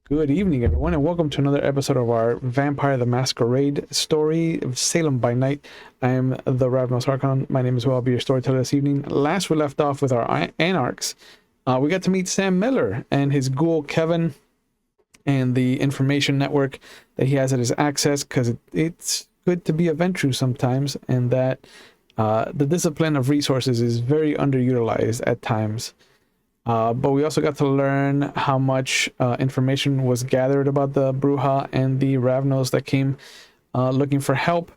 Good evening, everyone, and welcome to another episode of our Vampire the Masquerade story of Salem by Night. I am the Ravenous Archon. My name is Will. I'll be your storyteller this evening. Last we left off with our Anarchs. We got to meet Sam Miller and his ghoul Kevin and the information network that he has at his access, because it's good to be a Ventrue sometimes, and that the discipline of resources is very underutilized at times. But we also got to learn how much information was gathered about the Bruja and the Ravnos that came looking for help.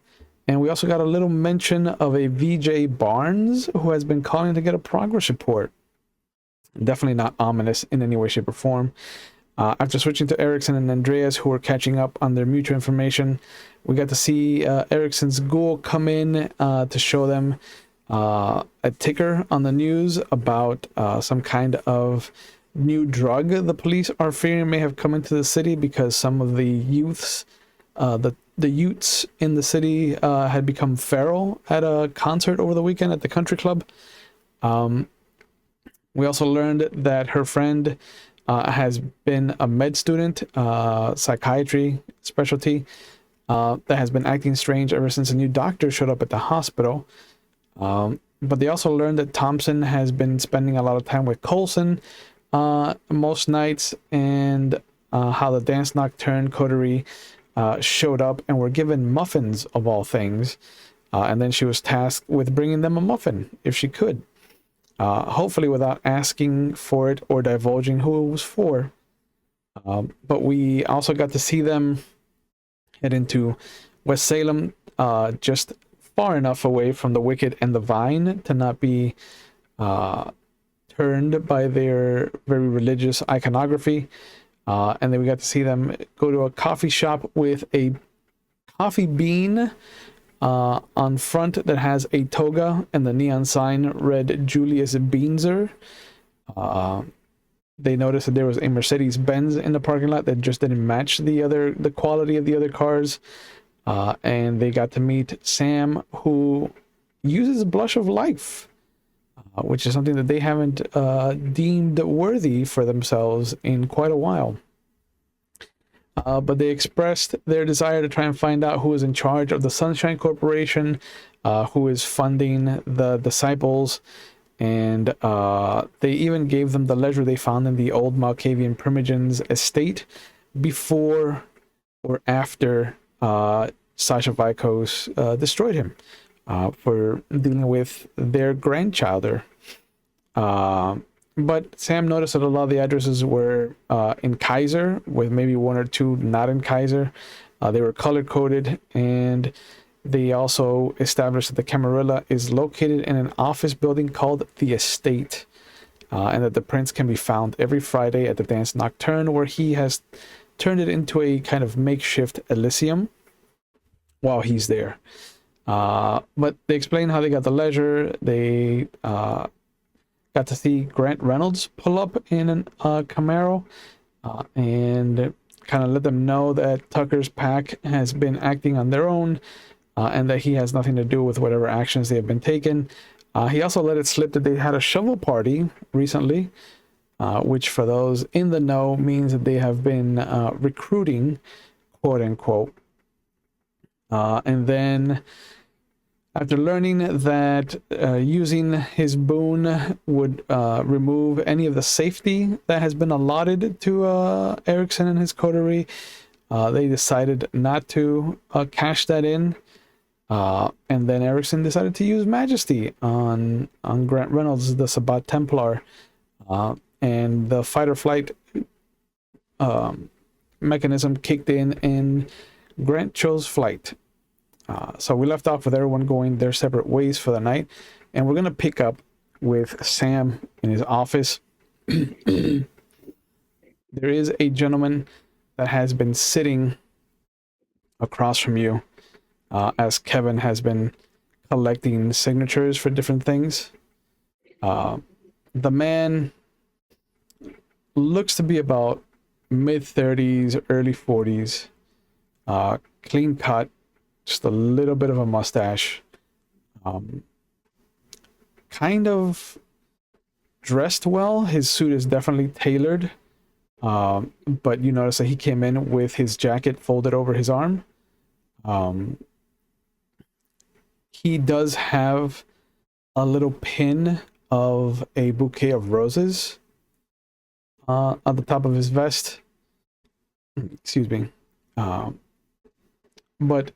And we also got a little mention of a VJ Barnes who has been calling to get a progress report. Definitely not ominous in any way, shape, or form. After switching to Erikson and Andreas, who were catching up on their mutual information, we got to see Erikson's ghoul come in to show them a ticker on the news about some kind of new drug the police are fearing may have come into the city because some of the youths, the Utes in the city had become feral at a concert over the weekend at the country club. We also learned that her friend has been a med student, psychiatry specialty, that has been acting strange ever since a new doctor showed up at the hospital. But they also learned that Thompson has been spending a lot of time with Coulson most nights, and how the Dance Nocturne coterie showed up and were given muffins of all things, and then she was tasked with bringing them a muffin if she could, hopefully without asking for it or divulging who it was for. But we also got to see them head into West Salem, just far enough away from the Wicked and the Vine to not be turned by their very religious iconography. And then we got to see them go to a coffee shop with a coffee bean on front that has a toga, and the neon sign read Julius Beanzer. They noticed that there was a Mercedes-Benz in the parking lot that just didn't match the quality of the other cars. And they got to meet Sam, who uses Blush of Life, which is something that they haven't deemed worthy for themselves in quite a while. But they expressed their desire to try and find out who is in charge of the Sunshine Corporation, who is funding the Disciples, and they even gave them the ledger they found in the old Malkavian Primogen's estate before or after Sasha Vikos destroyed him for dealing with their grandchilder. But Sam noticed that a lot of the addresses were in Kaiser, with maybe one or two not in Kaiser. They were color-coded, and they also established that the Camarilla is located in an office building called The Estate, and that the prince can be found every Friday at the Dance Nocturne, where he has turned it into a kind of makeshift Elysium while he's there. But they explain how they got the ledger. They got to see Grant Reynolds pull up in a Camaro, and kind of let them know that Tucker's pack has been acting on their own, and that he has nothing to do with whatever actions they have been taken. He also let it slip that they had a shovel party recently, which for those in the know means that they have been recruiting, quote unquote. And then after learning that using his boon would remove any of the safety that has been allotted to Erikson and his coterie, they decided not to cash that in. And then Erikson decided to use Majesty on Grant Reynolds, the Sabbat Templar, and the fight or flight mechanism kicked in, and Grant chose flight. So we left off with everyone going their separate ways for the night, and we're going to pick up with Sam in his office. There is a gentleman that has been sitting across from you, as Kevin has been collecting signatures for different things. The man looks to be about mid-30s, early 40s, clean cut, just a little bit of a mustache, kind of dressed well. His suit is definitely tailored, But you notice that he came in with his jacket folded over his arm. He does have a little pin of a bouquet of roses on the top of his vest. Excuse me. But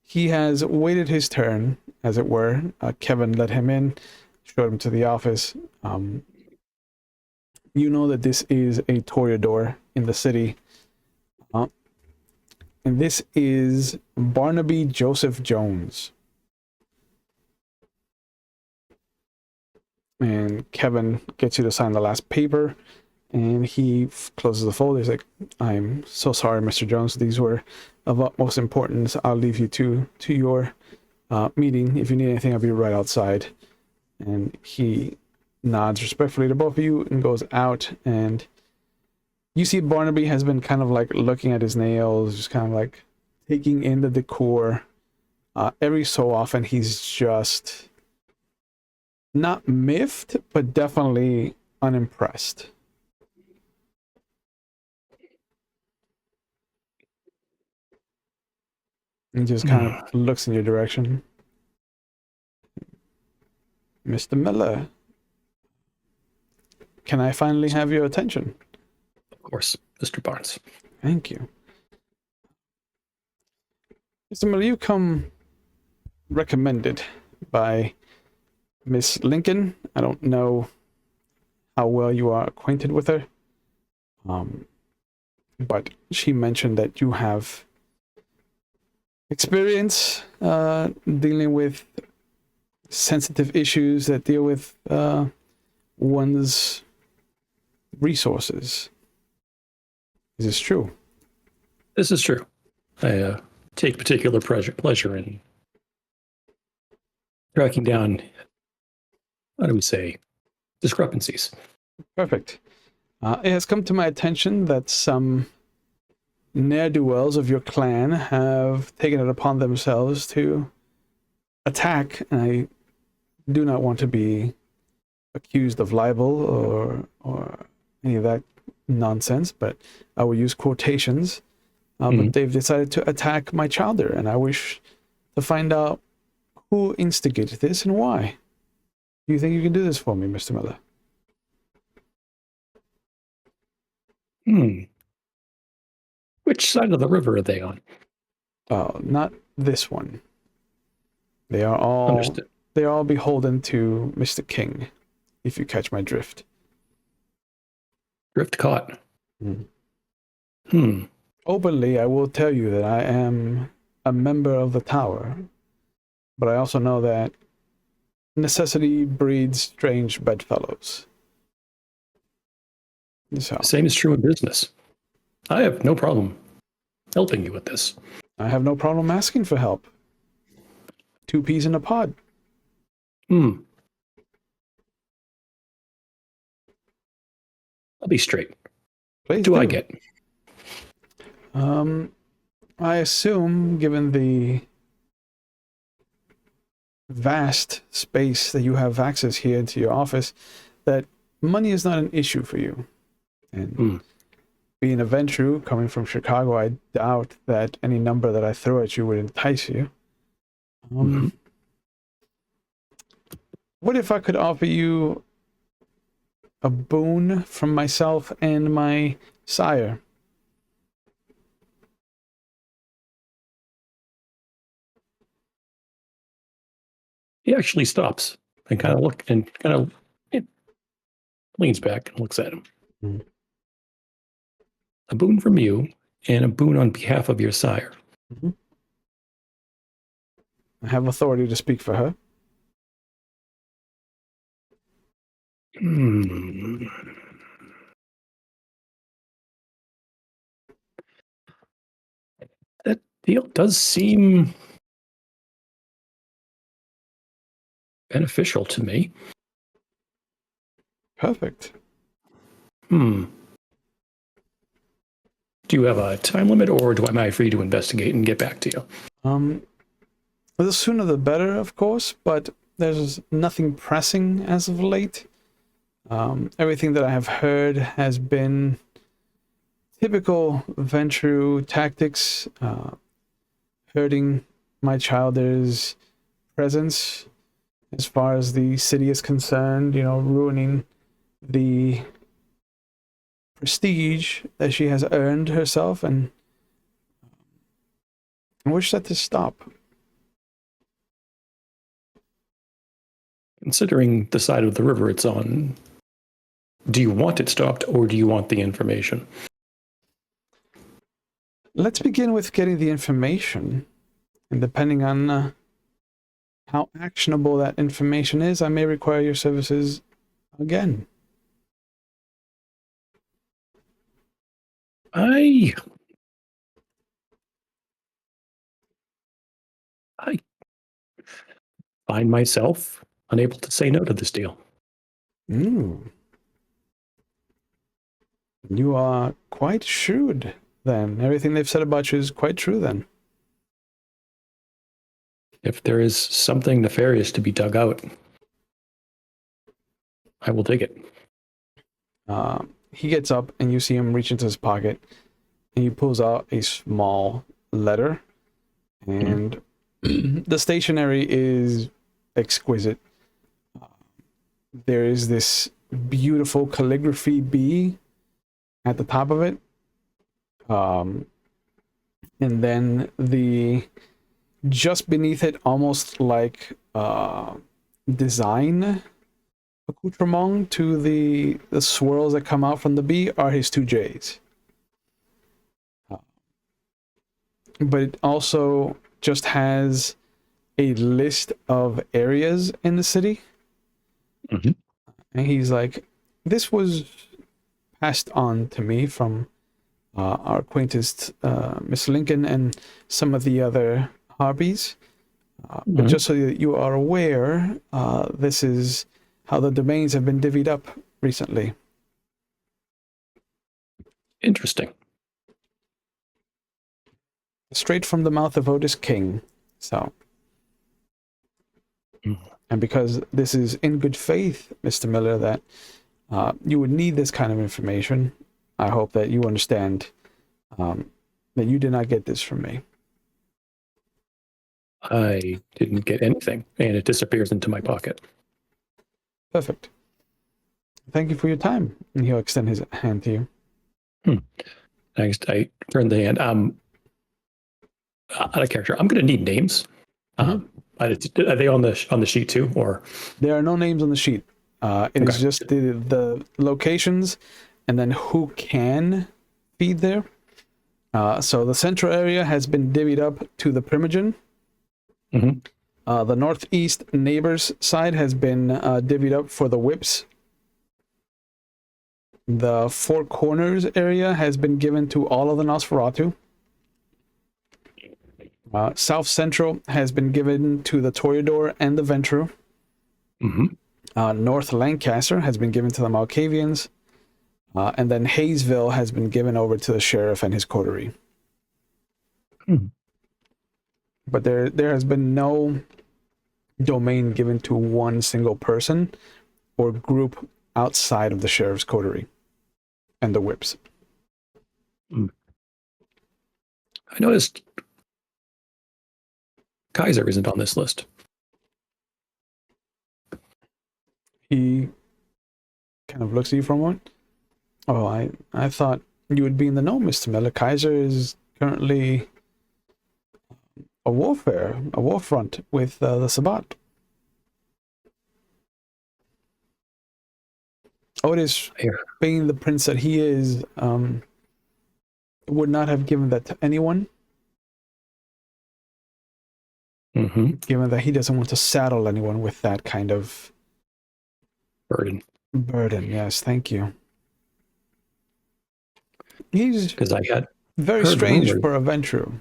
he has waited his turn, as it were. Kevin let him in, showed him to the office. You know that this is a Toreador in the city. And this is Barnaby Joseph Jones. And Kevin gets you to sign the last paper. And he closes the folder. He's like, I'm so sorry, Mr. Jones. These were of utmost importance. I'll leave you to your meeting. If you need anything, I'll be right outside. And he nods respectfully to both of you and goes out. And you see Barnaby has been kind of like looking at his nails, just kind of like taking in the decor. Every so often, he's just not miffed, but definitely unimpressed. He just kind of looks in your direction. Mr. Miller, can I finally have your attention? Of course, Mr. Barnes. Thank you. Mr. Miller, you come recommended by Miss Lincoln. I don't know how well you are acquainted with her, but she mentioned that you have experience dealing with sensitive issues that deal with one's resources. Is this true? This is true. I take particular pleasure in tracking down, how do we say, discrepancies. Perfect. It has come to my attention that some ne'er-do-wells of your clan have taken it upon themselves to attack, and I do not want to be accused of libel or any of that nonsense, but I will use quotations. But they've decided to attack my chowder, and I wish to find out who instigated this and why. Do you think you can do this for me, Mr. Miller? Which side of the river are they on? Not this one. They are all Understood. They are all beholden to Mr. King, if you catch my drift. Drift caught. Openly, I will tell you that I am a member of the tower, but I also know that necessity breeds strange bedfellows. So, Same is true in business. I have no problem helping you with this. I have no problem asking for help. 2 peas in a pod. I'll be straight. Please do I get? I assume, given the vast space that you have access here into your office, that money is not an issue for you. And being a Ventrue, coming from Chicago, I doubt that any number that I throw at you would entice you. What if I could offer you a boon from myself and my sire? He actually stops and kind of leans back and looks at him. A boon from you and a boon on behalf of your sire. I have authority to speak for her. That deal does seem beneficial to me. Perfect. Do you have a time limit, or am I free to investigate and get back to you? The sooner the better, of course, but there's nothing pressing as of late. Everything that I have heard has been typical Ventrue tactics, hurting my child's presence as far as the city is concerned, ruining the prestige that she has earned herself, and I wish that to stop. Considering the side of the river it's on, do you want it stopped or do you want the information? Let's begin with getting the information, and depending on how actionable that information is, I may require your services again. I find myself unable to say no to this deal. You are quite shrewd, then. Everything they've said about you is quite true, then. If there is something nefarious to be dug out, I will dig it. He gets up, and you see him reach into his pocket, and he pulls out a small letter, and the stationery is exquisite. There is this beautiful calligraphy B at the top of it, and then just beneath it, almost like design accoutrement to the swirls that come out from the B, are his 2 J's. But it also just has a list of areas in the city. Mm-hmm. And he's like, this was passed on to me from our acquaintance, Miss Lincoln, and some of the other harpies. But just so that you are aware, this is how the domains have been divvied up recently. Interesting. Straight from the mouth of Otis King. So. And because this is in good faith, Mr. Miller, that you would need this kind of information, I hope that you understand that you did not get this from me. I didn't get anything, and it disappears into my pocket. Perfect. Thank you for your time. And he'll extend his hand to you. I turn the hand. Out of character, I'm going to need names. Are they on the sheet too, or? There are no names on the sheet. It is just the locations, and then who can feed there. So the central area has been divvied up to the Primogen. The northeast neighbors side has been divvied up for the Whips. The Four Corners area has been given to all of the Nosferatu. South Central has been given to the Toreador and the Ventrue. North Lancaster has been given to the Malkavians. And then Hayesville has been given over to the sheriff and his coterie. But there has been no domain given to one single person or group outside of the sheriff's coterie and the Whips. I noticed Kaiser isn't on this list. He kind of looks at you for a moment. Oh, I thought you would be in the know, Mr. Miller. Kaiser is currently a war front with the Sabbat. Otis, being the prince that he is, would not have given that to anyone. Given that he doesn't want to saddle anyone with that kind of burden. Yes, thank you. He's because I had very strange for a Ventrue.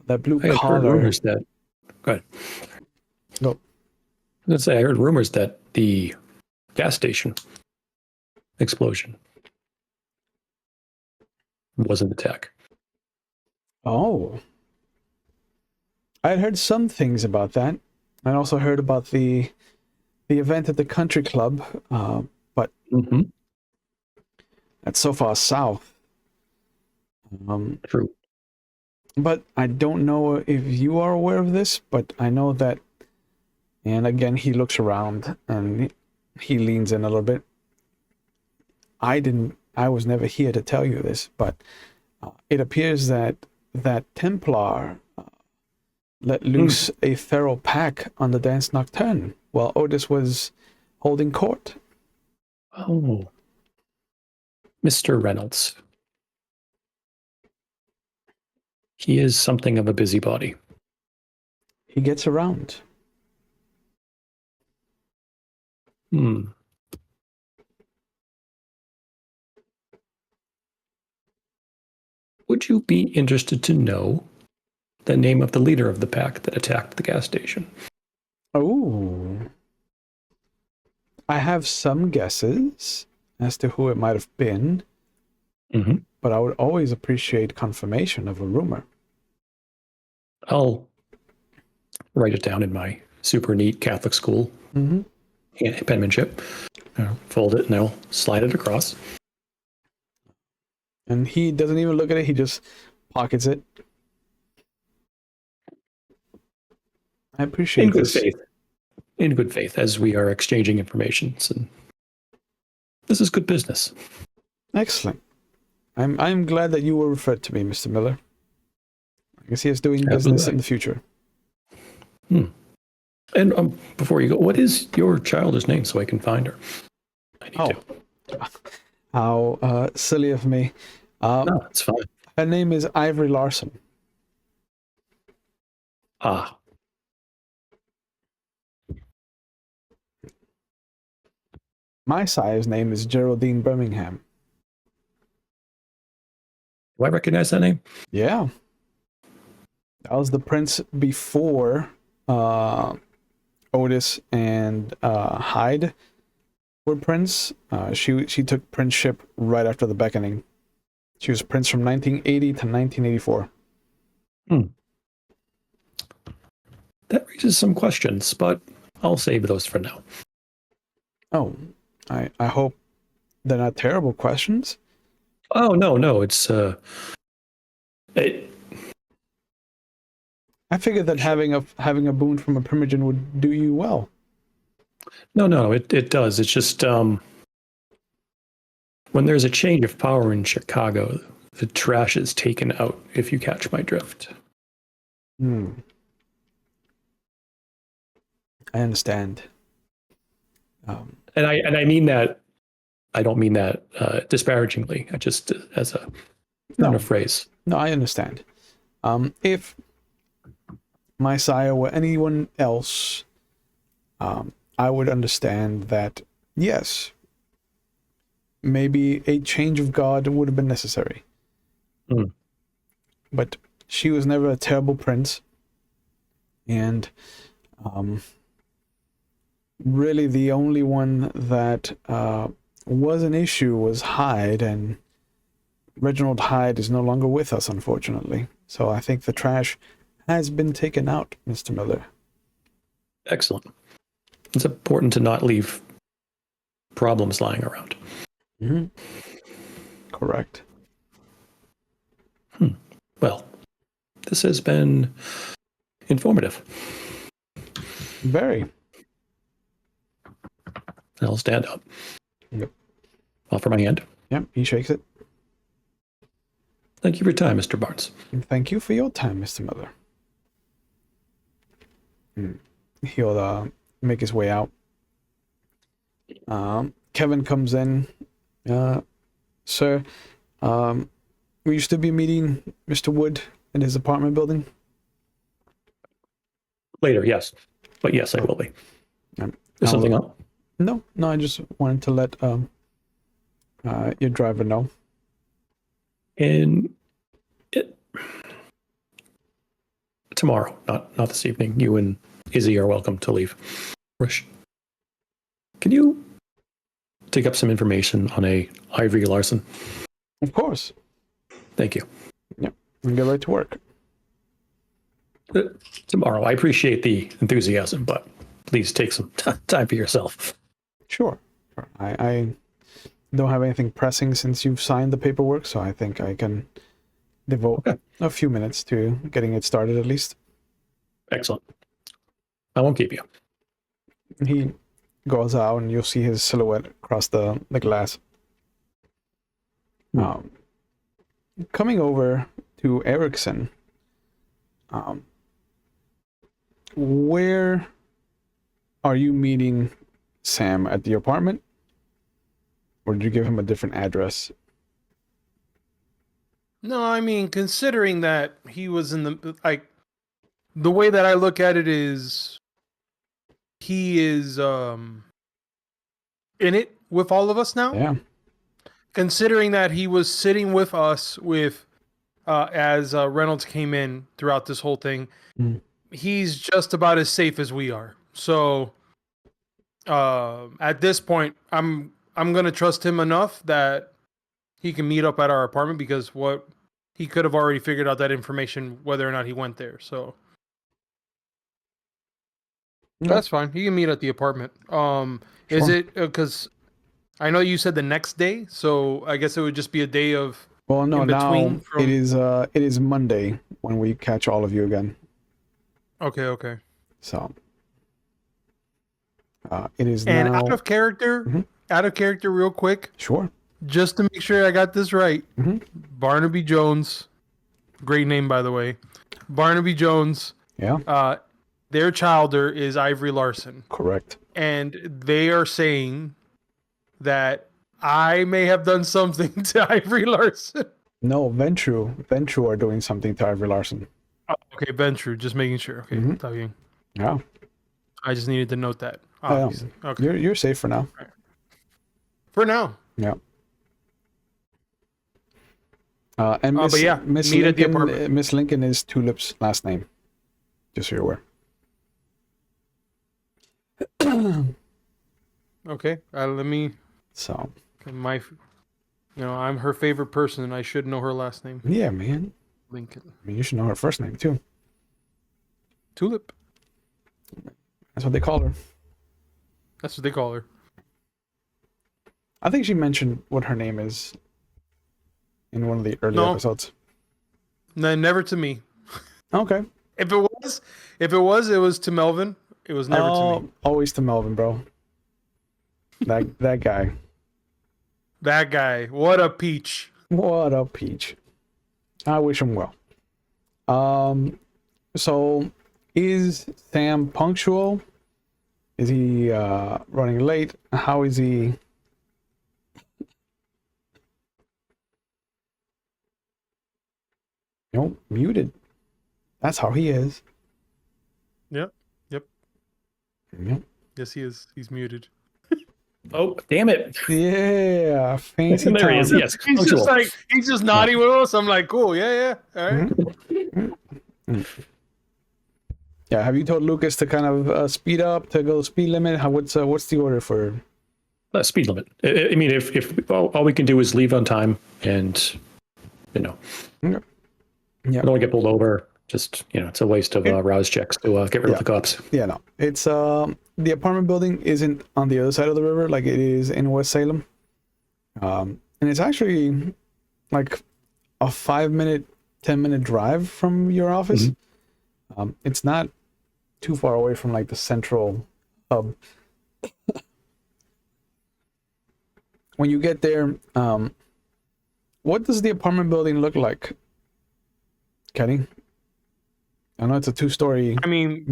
That blue collar. Heard rumors that. Go ahead. No. Let's say I heard rumors that the gas station explosion was an attack. Oh. I had heard some things about that. I also heard about the event at the country club, but That's so far south. True. But I don't know if you are aware of this, but I know that, and again, he looks around and he leans in a little bit. I was never here to tell you this, but it appears that that Templar let loose a feral pack on the Dance Nocturne while Otis was holding court. Oh. Mr. Reynolds. He is something of a busybody. He gets around. Hmm. Would you be interested to know the name of the leader of the pack that attacked the gas station? Oh. I have some guesses as to who it might have been, but I would always appreciate confirmation of a rumor. I'll write it down in my super neat Catholic school penmanship. Fold it and I'll slide it across. And he doesn't even look at it, he just pockets it. I appreciate In good this. faith. In good faith, as we are exchanging information. And this is good business. Excellent. I'm glad that you were referred to me, Mr. Miller. I can see us doing business in the future. And before you go, what is your child's name so I can find her? I need to. How silly of me. No, it's fine. Her name is Ivory Larson. Ah. My sire's name is Geraldine Birmingham. Do I recognize that name? Yeah. That was the prince before Otis and Hyde were prince. She took princeship right after the Beckoning. She was prince from 1980 to 1984. That raises some questions, but I'll save those for now. Oh, I hope they're not terrible questions. Oh, no, it's I figured that having a boon from a primogen would do you well. No, it does. It's just when there's a change of power in Chicago, the trash is taken out, if you catch my drift. I understand. And I mean that, I don't mean that disparagingly. I just as a kind of phrase. No, I understand. If my sire were anyone else, I would understand that, yes, maybe a change of guard would have been necessary. But she was never a terrible prince. And really the only one that was an issue was Hyde, and Reginald Hyde is no longer with us, unfortunately. So I think the trash has been taken out, Mr. Miller. Excellent. It's important to not leave problems lying around. Correct. Well, this has been informative. Very. I'll stand up. Yep. Offer my hand. Yep, he shakes it. Thank you for your time, Mr. Barnes. And thank you for your time, Mr. Miller. He'll make his way out. Kevin comes in. Sir, will you still be meeting Mr. Wood in his apartment building? Later, yes. But yes, I will be. There's something up? No, I just wanted to let your driver know. And tomorrow, not this evening. You and Izzy are welcome to leave. Rish, can you take up some information on a Ivory Larson? Of course. Thank you. Yep, and get right to work. Tomorrow. I appreciate the enthusiasm, but please take some time for yourself. Sure. I don't have anything pressing since you've signed the paperwork, so I think I can devote a few minutes to getting it started at least. Excellent. I won't keep you. He goes out and you'll see his silhouette across the glass. Coming over to Erikson, where are you meeting Sam? At the apartment? Or did you give him a different address? No, I mean, considering that he was in the way that I look at it is he is in it with all of us now. Yeah. Considering that he was sitting with us as Reynolds came in throughout this whole thing, he's just about as safe as we are. So at this point, I'm gonna trust him enough that he can meet up at our apartment, because he could have already figured out that information whether or not he went there. So that's fine. He can meet at the apartment. Is it because I know you said the next day, so I guess it would just be a day of. Well, no, in between now it is Monday when we catch all of you again. Okay. So it is And now out of character, real quick. Sure. Just to make sure I got this right, Barnaby Jones, great name by the way. Barnaby Jones. Yeah. Their childer is Ivory Larson. Correct. And they are saying that I may have done something to Ivory Larson. No, Ventrue are doing something to Ivory Larson. Oh, okay, Ventrue, just making sure. Okay, talking. Yeah. I just needed to note that. Obviously. Okay. You're safe for now. Right. For now. Yeah. And Miss, but yeah, Miss meet at the Lincoln, apartment. Miss Lincoln is Tulip's last name. Just so you're aware. Okay, let me. So. I'm her favorite person, and I should know her last name. Yeah, man. Lincoln. I mean, you should know her first name too. Tulip. That's what they call her. That's what they call her. I think she mentioned what her name is in one of the early episodes. No, never to me. Okay. If it was to Melvin. It was never to me. Always to Melvin, bro. That guy. That guy. What a peach. What a peach. I wish him well. So is Sam punctual? Is he running late? How is he? Nope, muted. That's how he is. Yep. Yep. Yes, he is. He's muted. Oh, damn it. Yeah, fancy There he time. is. Yes. He's just nodding with us. I'm like, cool. Yeah. All right. Yeah, have you told Lucas to kind of speed up, to go speed limit? What's the order for? Speed limit. I mean, if all we can do is leave on time, and Yeah. I don't want to get pulled over. Just it's a waste of rouse checks to get rid of the cops. Yeah, no, it's the apartment building isn't on the other side of the river like it is in West Salem, and it's actually like a 5-minute, 10-minute drive from your office. It's not too far away from like the central hub. When you get there, what does the apartment building look like, Kenny? I know it's a 2-story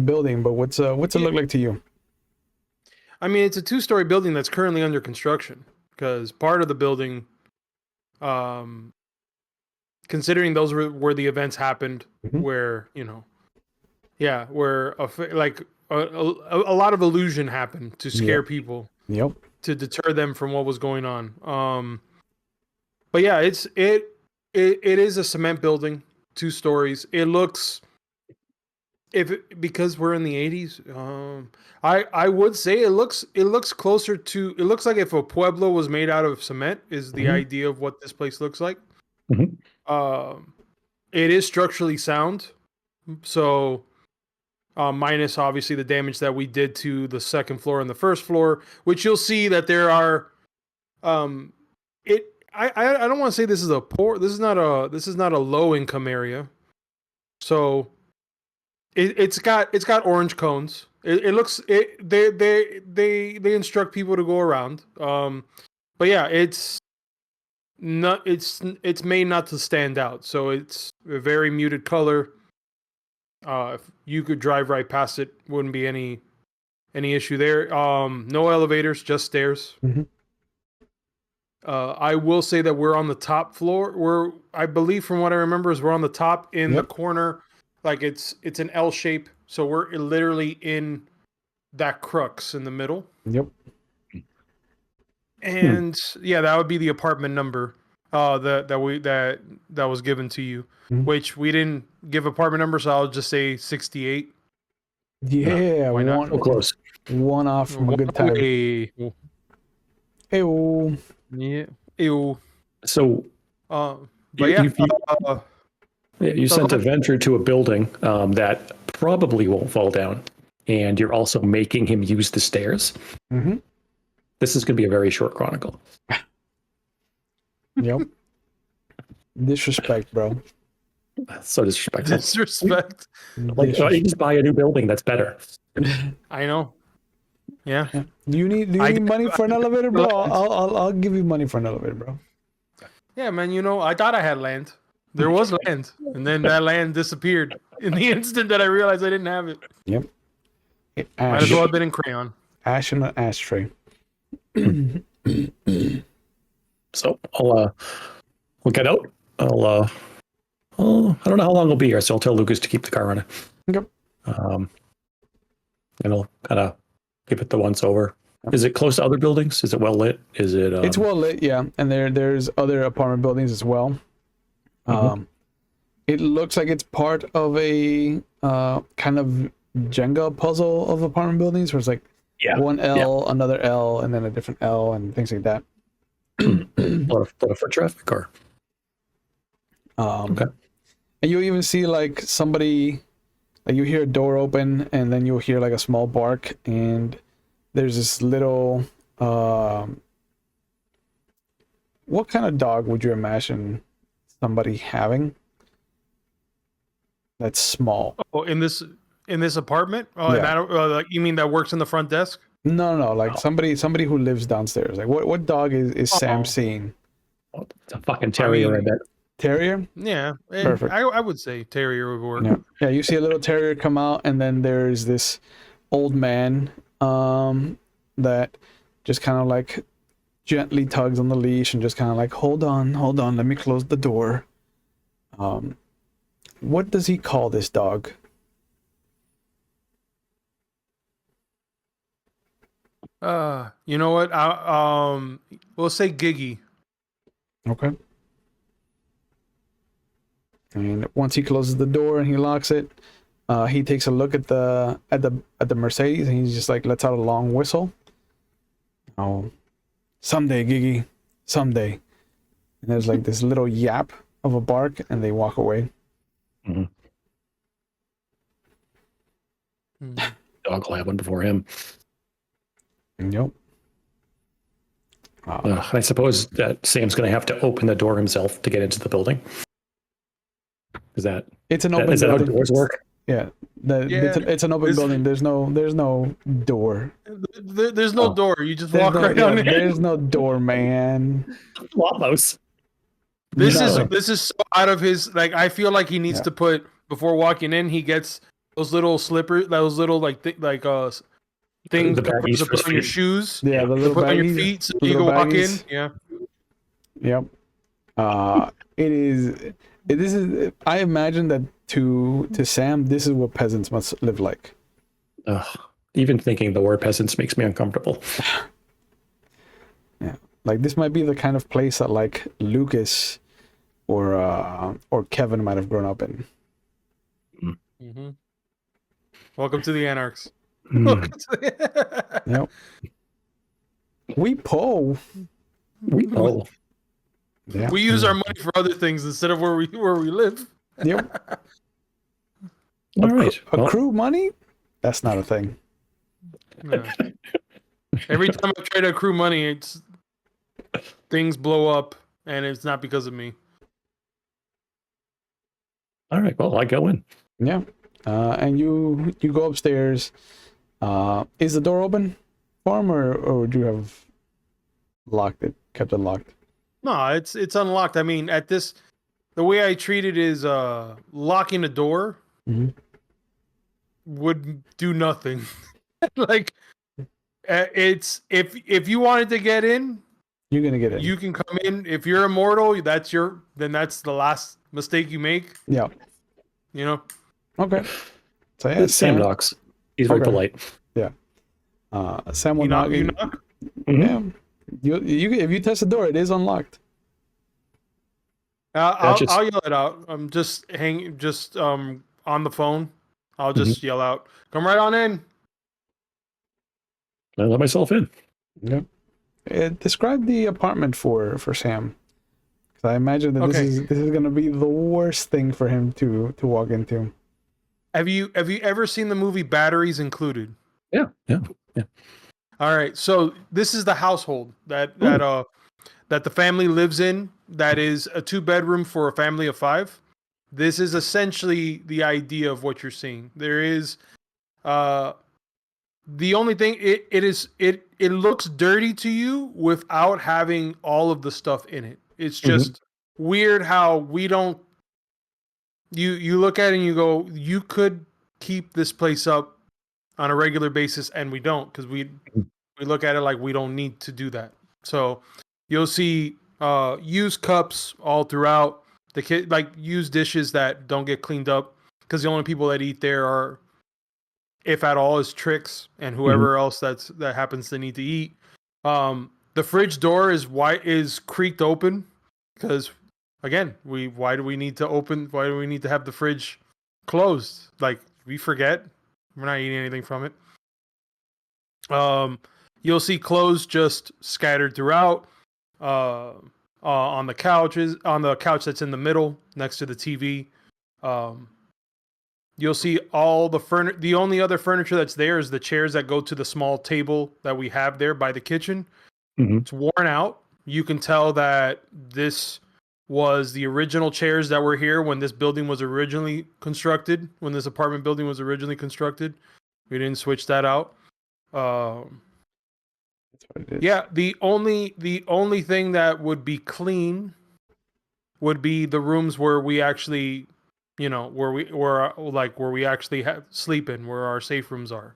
building, but what's it look like to you? I mean, it's a 2-story building that's currently under construction, because part of the building, considering those were where the events happened, where where a lot of illusion happened to scare people, to deter them from what was going on. But yeah, it is a cement building, 2 stories. It looks, because we're in the 80s, I would say it looks closer to, it looks like if a pueblo was made out of cement is the idea of what this place looks like. It is structurally sound, so minus obviously the damage that we did to the second floor and the first floor, which you'll see that there are I don't want to say this is a poor. This is not a low income area. So it's got orange cones. It looks they instruct people to go around. But yeah, it's made not to stand out. So it's a very muted color. If you could drive right past it, wouldn't be any issue there. No elevators, just stairs. Mm-hmm. I will say that we're on the top floor. I believe from what I remember is we're on the top in the corner, like it's an L shape. So we're literally in that crux in the middle. Yep. And yeah, that would be the apartment number that was given to you, which we didn't give apartment number, so I'll just say 68. Yeah, why not? So close. One off from a good time. Hey, yeah. Ew. So, but yeah, you sent a Ventrue to a building that probably won't fall down, and you're also making him use the stairs. Mm-hmm. This is going to be a very short chronicle. Yep. Disrespect, bro. So disrespectful. Disrespect. Like, you just buy a new building that's better. I know. Yeah. Do you need money for an elevator, bro? I'll give you money for an elevator, bro. Yeah, man. I thought I had land. There was land, and then that land disappeared in the instant that I realized I didn't have it. Yep. Might as well have been in crayon. Ash in an ashtray. So we'll get out. I don't know how long we'll be here, so I'll tell Lucas to keep the car running. Yep. And I'll kind of give it the once over. Is it close to other buildings? Is it well lit? Is it? It's well lit, yeah. And there's other apartment buildings as well. It looks like it's part of a kind of Jenga puzzle of apartment buildings, where it's like one L, another L, and then a different L, and things like that. a lot of foot traffic, or okay. And you'll even see like somebody, like you hear a door open, and then you'll hear like a small bark, and there's this little what kind of dog would you imagine somebody having that's small? Oh, in this apartment? Like, you mean that works in the front desk? No, like somebody who lives downstairs. Like what dog is Sam seeing? It's a fucking terrier, I bet. Terrier? Yeah. Perfect. I would say terrier would work. Yeah, you see a little terrier come out, and then there's this old man that just kind of like gently tugs on the leash and just kind of like, hold on, let me close the door. What does he call this dog? You know what? We'll say Giggy. Okay. And once he closes the door and he locks it, he takes a look at the Mercedes, and he's just like lets out a long whistle. Oh, someday, Giggy, someday. And there's like this little yap of a bark, and they walk away. Mm-hmm. Dog will have one before him. Yep. I suppose that Sam's going to have to open the door himself to get into the building. Is that? It's an open is that building. how doors work? Yeah. It's an open building. There's no door. There's no door. You just walk right on in. There's no door, man. Almost. This is so out of his, like, I feel like he needs to put, before walking in, he gets those little slippers, those little things the to put on your shoes. Yeah, the little put baggies, on your feet so you can walk in. Yeah. Yep. This is. I imagine that to Sam, this is what peasants must live like. Even thinking the word peasants makes me uncomfortable. Yeah, like this might be the kind of place that like Lucas or Kevin might have grown up in. Mm-hmm. Welcome to the Anarchs. Yep. We pull. Yeah. We use our money for other things instead of where we live. Yep. All right. Accrue money? That's not a thing. Yeah. Every time I try to accrue money, things blow up, and it's not because of me. All right. Well, I go in. Yeah. And you go upstairs. Is the door open for him, or do you have kept it locked? No, it's unlocked. I mean, the way I treat it is locking a door would do nothing. Like it's if you wanted to get in, You're gonna get in. you can come in. If you're immortal, that's the last mistake you make. Yeah. You know. Okay. So yeah, Sam knocks. He's very polite. Yeah. Sam will knock. You knock? Yeah. You if you test the door, it is unlocked. I'll yell it out. I'm just on the phone. I'll just yell out, "Come right on in." I let myself in. Yeah. Describe the apartment for Sam. Because I imagine that this is going to be the worst thing for him to walk into. Have you ever seen the movie Batteries Included? Yeah. All right, so this is the household that the family lives in. That is a 2-bedroom for a family of 5. This is essentially the idea of what you're seeing. There is, the only thing it looks dirty to you without having all of the stuff in it. It's just weird how we don't. You look at it and you go, you could keep this place up on a regular basis, and we don't, because we look at it like we don't need to do that. So you'll see used cups all throughout the like used dishes that don't get cleaned up, because the only people that eat there are, if at all, is Tricks and whoever else that happens to need to eat. The fridge door is creaked open because, again, why do we need to have the fridge closed? Like, we forget. We're not eating anything from it. You'll see clothes just scattered throughout. On the couch that's in the middle next to the TV. You'll see all the furniture. The only other furniture that's there is the chairs that go to the small table that we have there by the kitchen. It's worn out. You can tell that this was the original chairs that were here when this building was originally constructed, when this apartment building was originally constructed. We didn't switch that out. Yeah, the only thing that would be clean would be the rooms where we actually, where we actually sleep in, where our safe rooms are.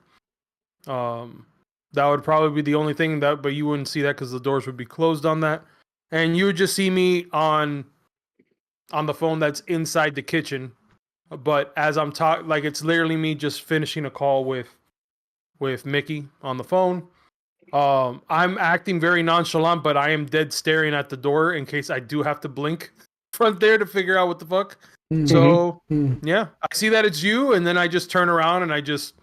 That would probably be the only thing but you wouldn't see that because the doors would be closed on that, and you would just see me on the phone that's inside the kitchen. But as I'm talking, like, it's literally me just finishing a call with Mickey on the phone. I'm acting very nonchalant, but I am dead staring at the door in case I do have to blink front there to figure out what the fuck. So yeah, I see that it's you, and then I just turn around and I just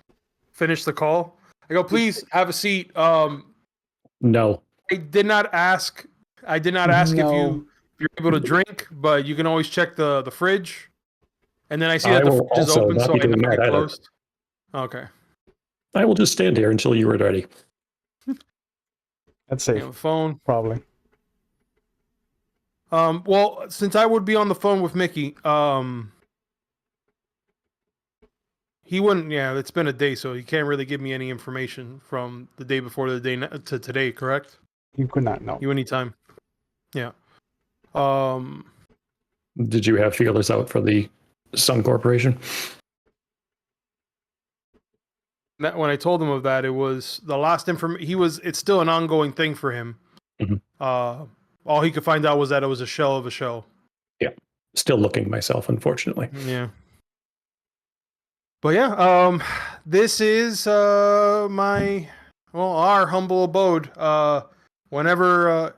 finish the call. I go, "Please have a seat." No, I did not ask No. if you're able to drink, but you can always check the fridge. And then I see that the fridge is open, so I know it's closed. Okay. I will just stand here until you are ready. That's safe. Phone. Probably. Well, since I would be on the phone with Mickey, he wouldn't. Yeah, it's been a day, so he can't really give me any information from the day before the day to today. Correct? You could not know. You anytime. Yeah. Did you have feelers out for the Sun Corporation? That when I told him of that, it was the last information. It's still an ongoing thing for him. All he could find out was that it was a shell of a shell. Yeah. Still looking myself, unfortunately. Yeah. But yeah, this is our humble abode. Whenever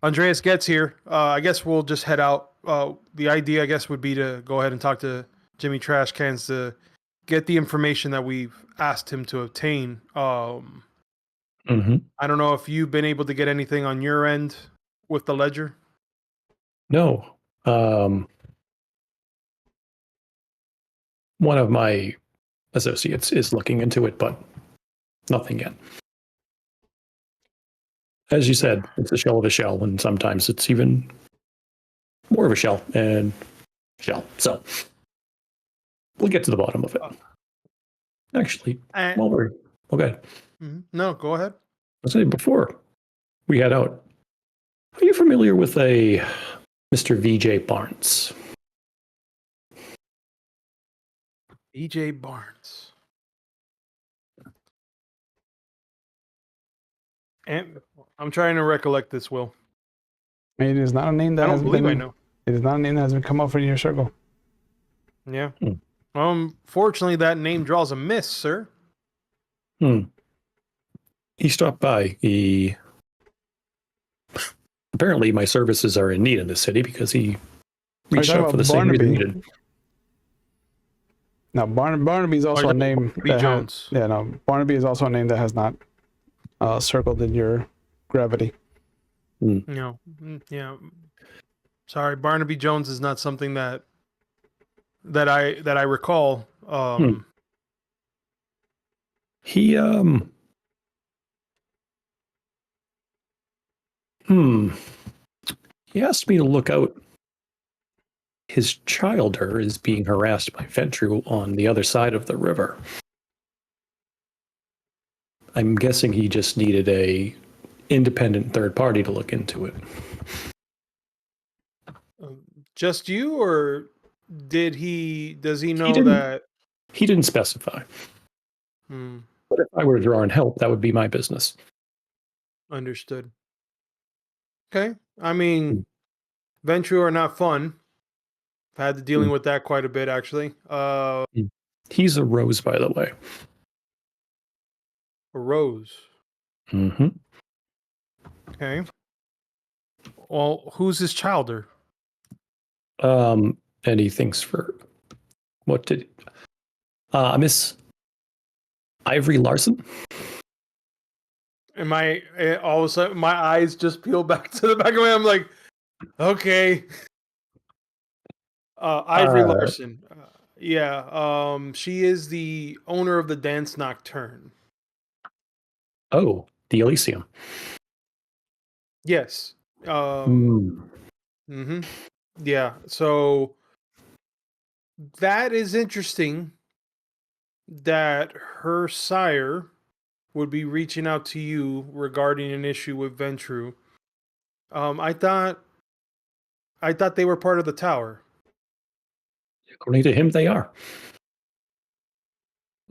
Andreas gets here, I guess we'll just head out. The idea, I guess, would be to go ahead and talk to Jimmy Trashcans to get the information that we've asked him to obtain. I don't know if you've been able to get anything on your end with the ledger. No. One of my associates is looking into it, but nothing yet. as you said, it's a shell of a shell, and sometimes it's even more of a shell and shell. So we'll get to the bottom of it. Actually, while we're okay. No, go ahead. Let's say before we head out, are you familiar with a Mr. VJ Barnes? VJ Barnes. And I'm trying to recollect this, Will. It is not a name that I don't believe I know. It is not a name that has been come up in your circle. Yeah. Fortunately, that name draws a miss, sir. He stopped by. Apparently my services are in need in this city because he reached out for the same reason he did. Now, Barnaby is also a name. Jones. Barnaby is also a name that has not circled in your gravity. No. Yeah. Sorry, Barnaby Jones is not something that I recall. He He asked me to look out. His childer is being harassed by Ventrue on the other side of the river. I'm guessing he just needed a independent third party to look into it. Just you, or does he know that? He didn't specify. But if I were to draw in help, that would be my business. Understood. Okay. I mean, Ventrue are not fun. I've had to dealing with that quite a bit, actually. He's a rose, by the way. A rose. Okay. Well, who's his childer? And he thinks for what did Miss Ivory Larson? And all of a sudden my eyes just peel back to the back of my head. I'm like, okay. Ivory Larson. She is the owner of the Dance Nocturne. Oh, the Elysium. Yes. Yeah. So that is interesting that her sire would be reaching out to you regarding an issue with Ventrue. I thought they were part of the tower. According to him, they are.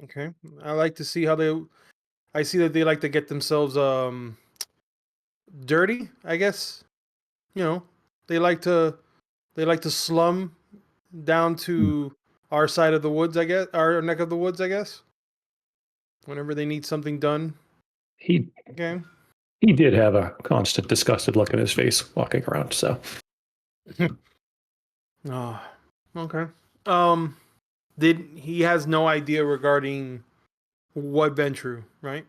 Okay. I like to see I see that they like to get themselves dirty, I guess. You know, they like to slum down to our side of the woods, I guess, our neck of the woods, I guess. Whenever they need something done. He did have a constant disgusted look in his face walking around, so. Oh, okay. He has no idea regarding what Ventrue, right?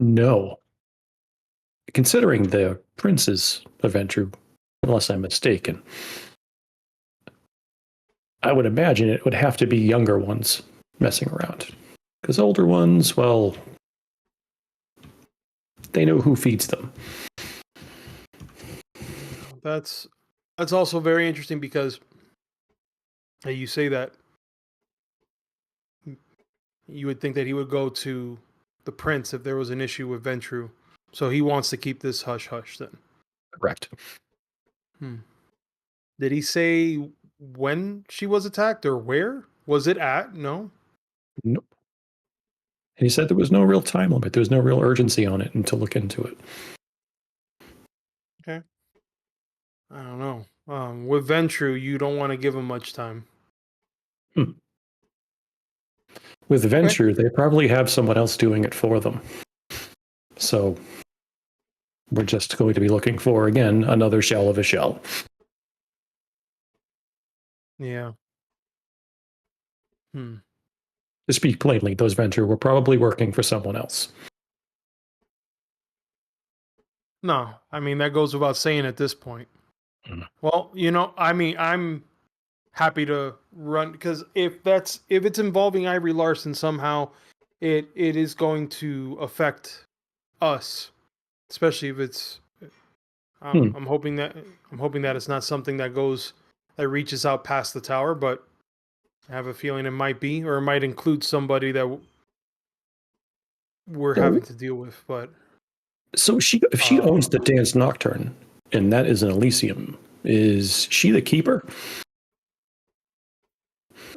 No. Considering the princes of Ventrue, unless I'm mistaken, I would imagine it would have to be younger ones messing around. Because older ones, well, they know who feeds them. That's also very interesting because you say that you would think that he would go to the prince if there was an issue with Ventrue. So he wants to keep this hush-hush then. Correct. Did he say when she was attacked or where? Was it at? No? Nope. And he said there was no real time limit. There was no real urgency on it and to look into it. Okay. I don't know. With Ventrue, you don't want to give him much time. With Ventrue, they probably have someone else doing it for them. So we're just going to be looking for, again, another shell of a shell. Yeah. To speak plainly, those Ventrue were probably working for someone else. No, I mean, that goes without saying at this point. Well, I mean, I'm happy to run because if it's involving Ivory Larson somehow, it is going to affect us especially if it's. I'm hoping that it's not something that reaches out past the tower, but I have a feeling it might be, or it might include somebody that we're having to deal with. But so if she owns the Dance Nocturne, and that is an Elysium, is she the keeper?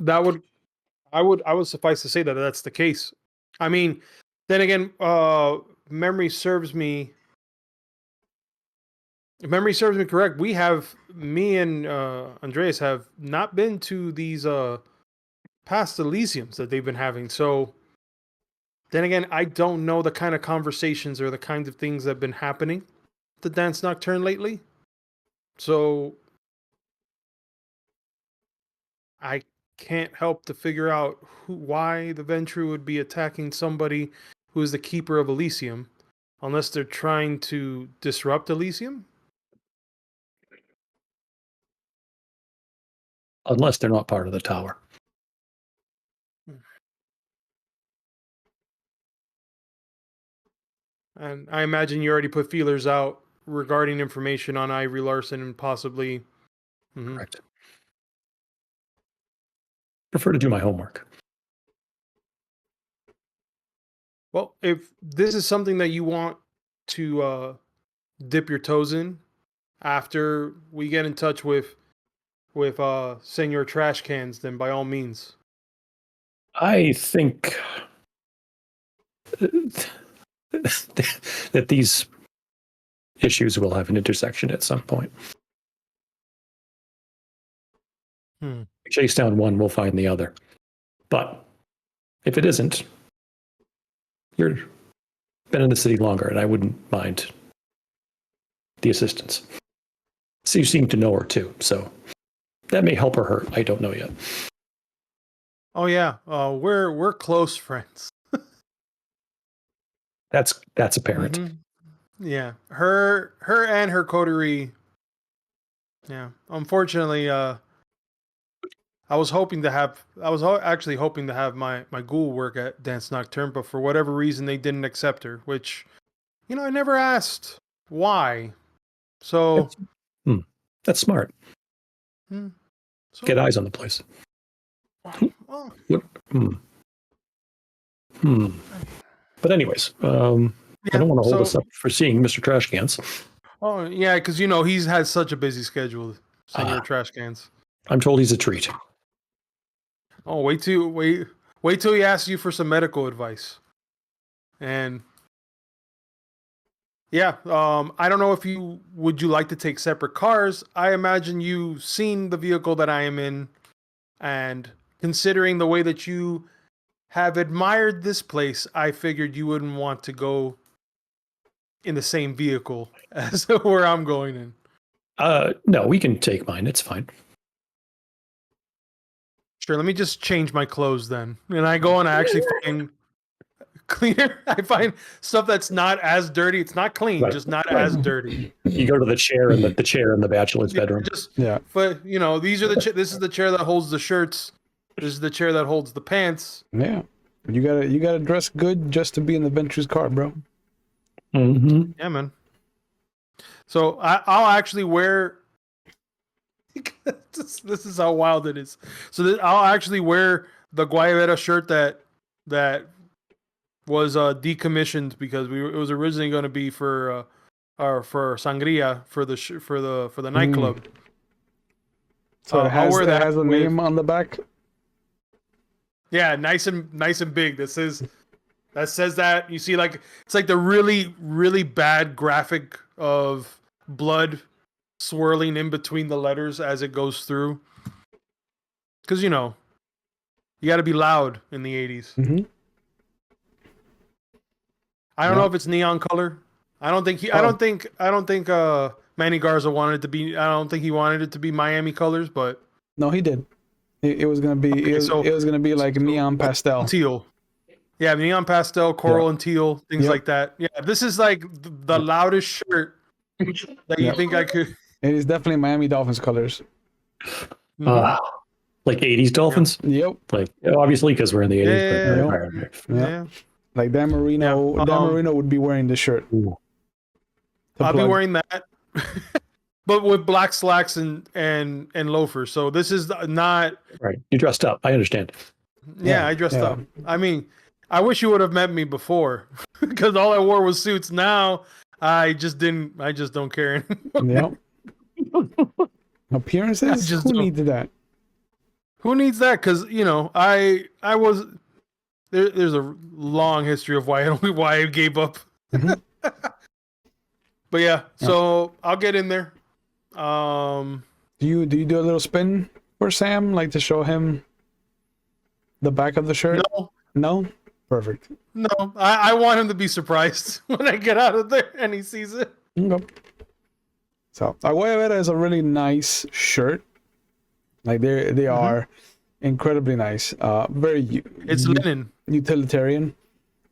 I would suffice to say that that's the case. I mean, then again, memory serves me correct, me and Andreas have not been to these past Elysiums that they've been having. So then again, I don't know the kind of conversations or the kinds of things that have been happening at the Dance Nocturne lately. So I can't help to figure out why the Ventrue would be attacking somebody who is the keeper of Elysium, unless they're trying to disrupt Elysium. Unless they're not part of the tower. And I imagine you already put feelers out regarding information on Ivory Larson and possibly. Correct. Prefer to do my homework. Well, if this is something that you want to dip your toes in after we get in touch with Senor Trashcans, then by all means. I think that these issues will have an intersection at some point. We chase down one, we'll find the other. But if it isn't, you've been in the city longer, and I wouldn't mind the assistance. So you seem to know her too, so that may help or hurt. I don't know yet. Oh yeah, we're close friends. That's apparent. Mm-hmm. Yeah, her and her coterie. Yeah, unfortunately, I was actually hoping to have my ghoul work at Dance Nocturne, but for whatever reason they didn't accept her, which, I never asked why. So that's smart. So, get eyes on the place. Well, But anyways, I don't want to hold us up for seeing Mr. Trashcans. Oh yeah, because he's had such a busy schedule, Senor Trashcans. I'm told he's a treat. Oh, wait till he asks you for some medical advice. And yeah, I don't know if would you like to take separate cars? I imagine you've seen the vehicle that I am in, and considering the way that you have admired this place, I figured you wouldn't want to go in the same vehicle as where I'm going in. No, we can take mine. It's fine. Sure, let me just change my clothes then. And I go and I actually find cleaner. I find stuff that's not as dirty. It's not clean, just not as dirty. You go to the chair in the chair in the bachelor's bedroom. But these are this is the chair that holds the shirts. This is the chair that holds the pants. Yeah. You gotta dress good just to be in the Ventrue's car, bro. Mm-hmm. Yeah, man. So I'll actually wear. This is how wild it is. So I'll actually wear the Guayabera shirt that was decommissioned because it was originally going to be for sangria for the nightclub. So it has a name on the back. Yeah, nice and big. That says that. You see, it's like the really, really bad graphic of blood swirling in between the letters as it goes through. Because you got to be loud in the 80s. Mm-hmm. I don't know if it's neon color. I don't think Manny Garza wanted it to be. I don't think he wanted it to be Miami colors, but no, he did. It was gonna be. Okay, it was gonna be like neon pastel, teal. Yeah, neon pastel, coral, and teal, things like that. Yeah, this is like the loudest shirt that you think I could. It is definitely Miami Dolphins colors. Like 80s Dolphins? Yep. Like obviously because we're in the 80s. Yeah. Like Dan Marino. Dan Marino would be wearing this shirt. Ooh. I'll be plug. wearing that, but with black slacks and loafers. So this is not Right. You dressed up. I understand. Yeah, Yeah, I dressed yeah. up. I mean, I wish you would have met me before, because all I wore was suits. Now I just didn't. I just don't care anymore. Yep. Appearances? just Who don't. needed that? Who needs that? Because I was there's a long history of why I gave up. Mhm. But yeah, so I'll get in there. Do you do a little spin for Sam, like to show him the back of the shirt? No? Perfect. No, I want him to be surprised when I get out of there and he sees it. Okay. So Aguayavera is a really nice shirt. Like they are incredibly nice. Very It's linen. utilitarian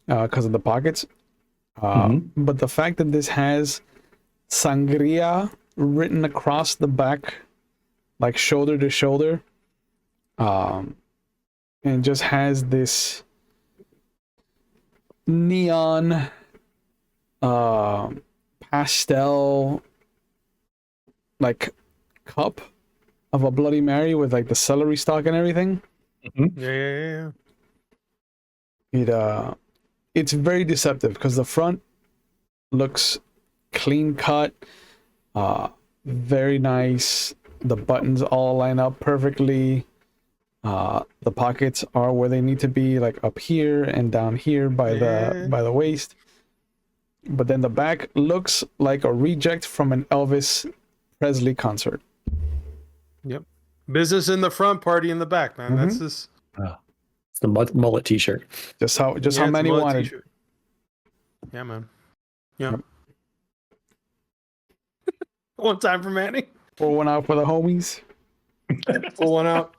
because of the pockets. But the fact that this has sangria written across the back, like shoulder to shoulder, and just has this neon pastel like cup of a Bloody Mary with like the celery stalk and everything. Yeah. It's very deceptive because the front looks clean cut, very nice. The buttons all line up perfectly. The pockets are where they need to be, like up here and down here by the waist. But then the back looks like a reject from an Elvis Presley concert. Yep. Business in the front, party in the back, man. That's just It's the mullet T-shirt. Just how many wanted. T-shirt. Yeah, man. Yeah. One time for Manny. Pour one out for the homies. Pull one out.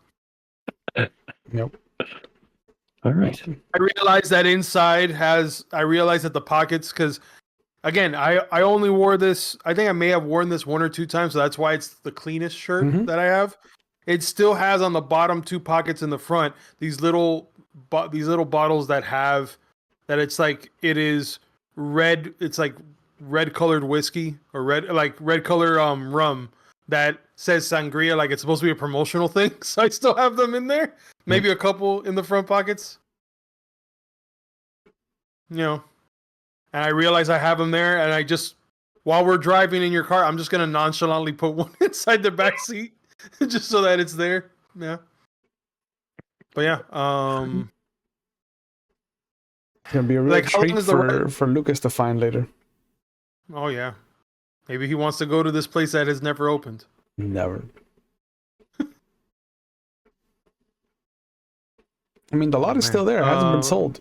Yep. All right. I realized that inside I realized that the pockets, because again, I only wore this, I think I may have worn this one or two times, so that's why it's the cleanest shirt that I have. It still has on the bottom two pockets in the front these little bottles that it's like it is red. It's like red colored whiskey or red color rum that says sangria, like it's supposed to be a promotional thing. So I still have them in there. Maybe a couple in the front pockets. And I realize I have them there, and I just, while we're driving in your car, I'm just gonna nonchalantly put one inside the back seat, just so that it's there. Yeah. But yeah, It's gonna be a real treat for Lucas to find later. Oh yeah, maybe he wants to go to this place that has never opened. Never. I mean, the lot is still there. It hasn't been sold.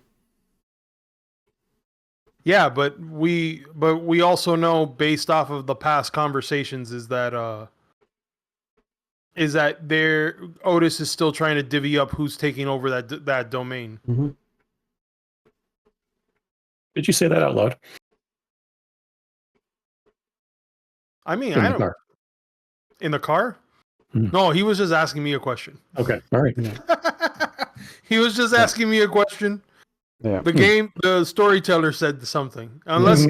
Yeah, but we also know, based off of the past conversations, is that Otis is still trying to divvy up who's taking over that domain. Did you say that out loud? I mean, In the car. In the car? No, he was just asking me a question. Okay, all right. He was just asking me a question. Yeah. The storyteller said something. Unless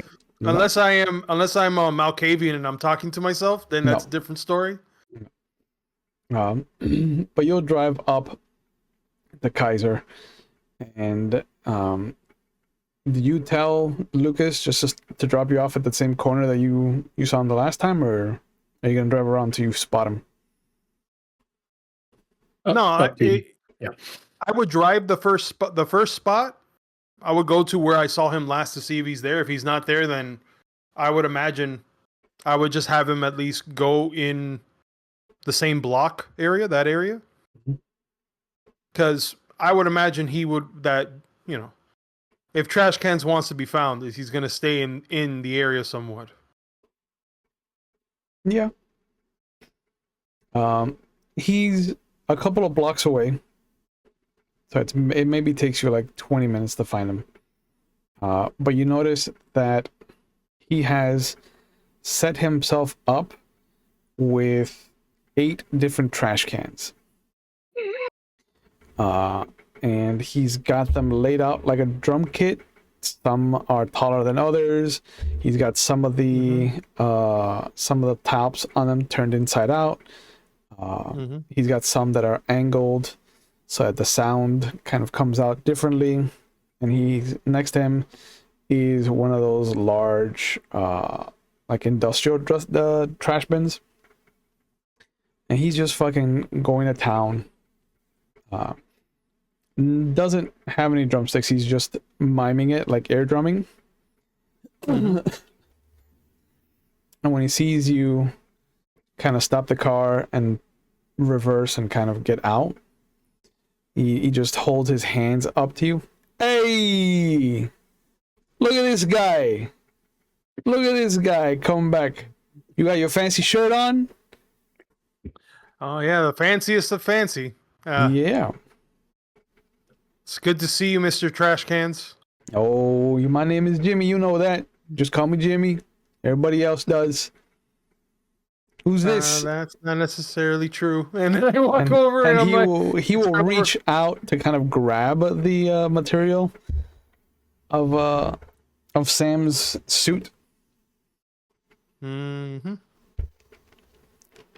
I'm a Malkavian and I'm talking to myself, then that's a different story. But you'll drive up the Kaiser, and did you tell Lucas just to drop you off at the same corner that you saw him the last time, or are you gonna drive around until you spot him? No, I would drive the first spot. I would go to where I saw him last to see if he's there. If he's not there, then I would imagine I would just have him at least go in the same block area, that area. Because I would imagine he would, if Trashcans wants to be found, he's going to stay in the area somewhat. Yeah. He's a couple of blocks away. So it maybe takes you like 20 minutes to find him. But you notice that he has set himself up with 8 different trash cans. And he's got them laid out like a drum kit some are taller than others. He's got some of the tops on them turned inside out. He's got some that are angled so that the sound kind of comes out differently. And he's next to him is one of those large like industrial trash bins. And he's just fucking going to town. Doesn't have any drumsticks. He's just miming it, like air drumming. And when he sees you kind of stop the car and reverse and kind of get out, he just holds his hands up to you. Hey, look at this guy. Look at this guy coming back. You got your fancy shirt on? Oh yeah, the fanciest of fancy. Yeah. It's good to see you, Mr. Trashcans. Oh, my name is Jimmy. You know that. Just call me Jimmy. Everybody else does. Who's this? That's not necessarily true. And then I walk over and he will reach out to kind of grab the material of Sam's suit.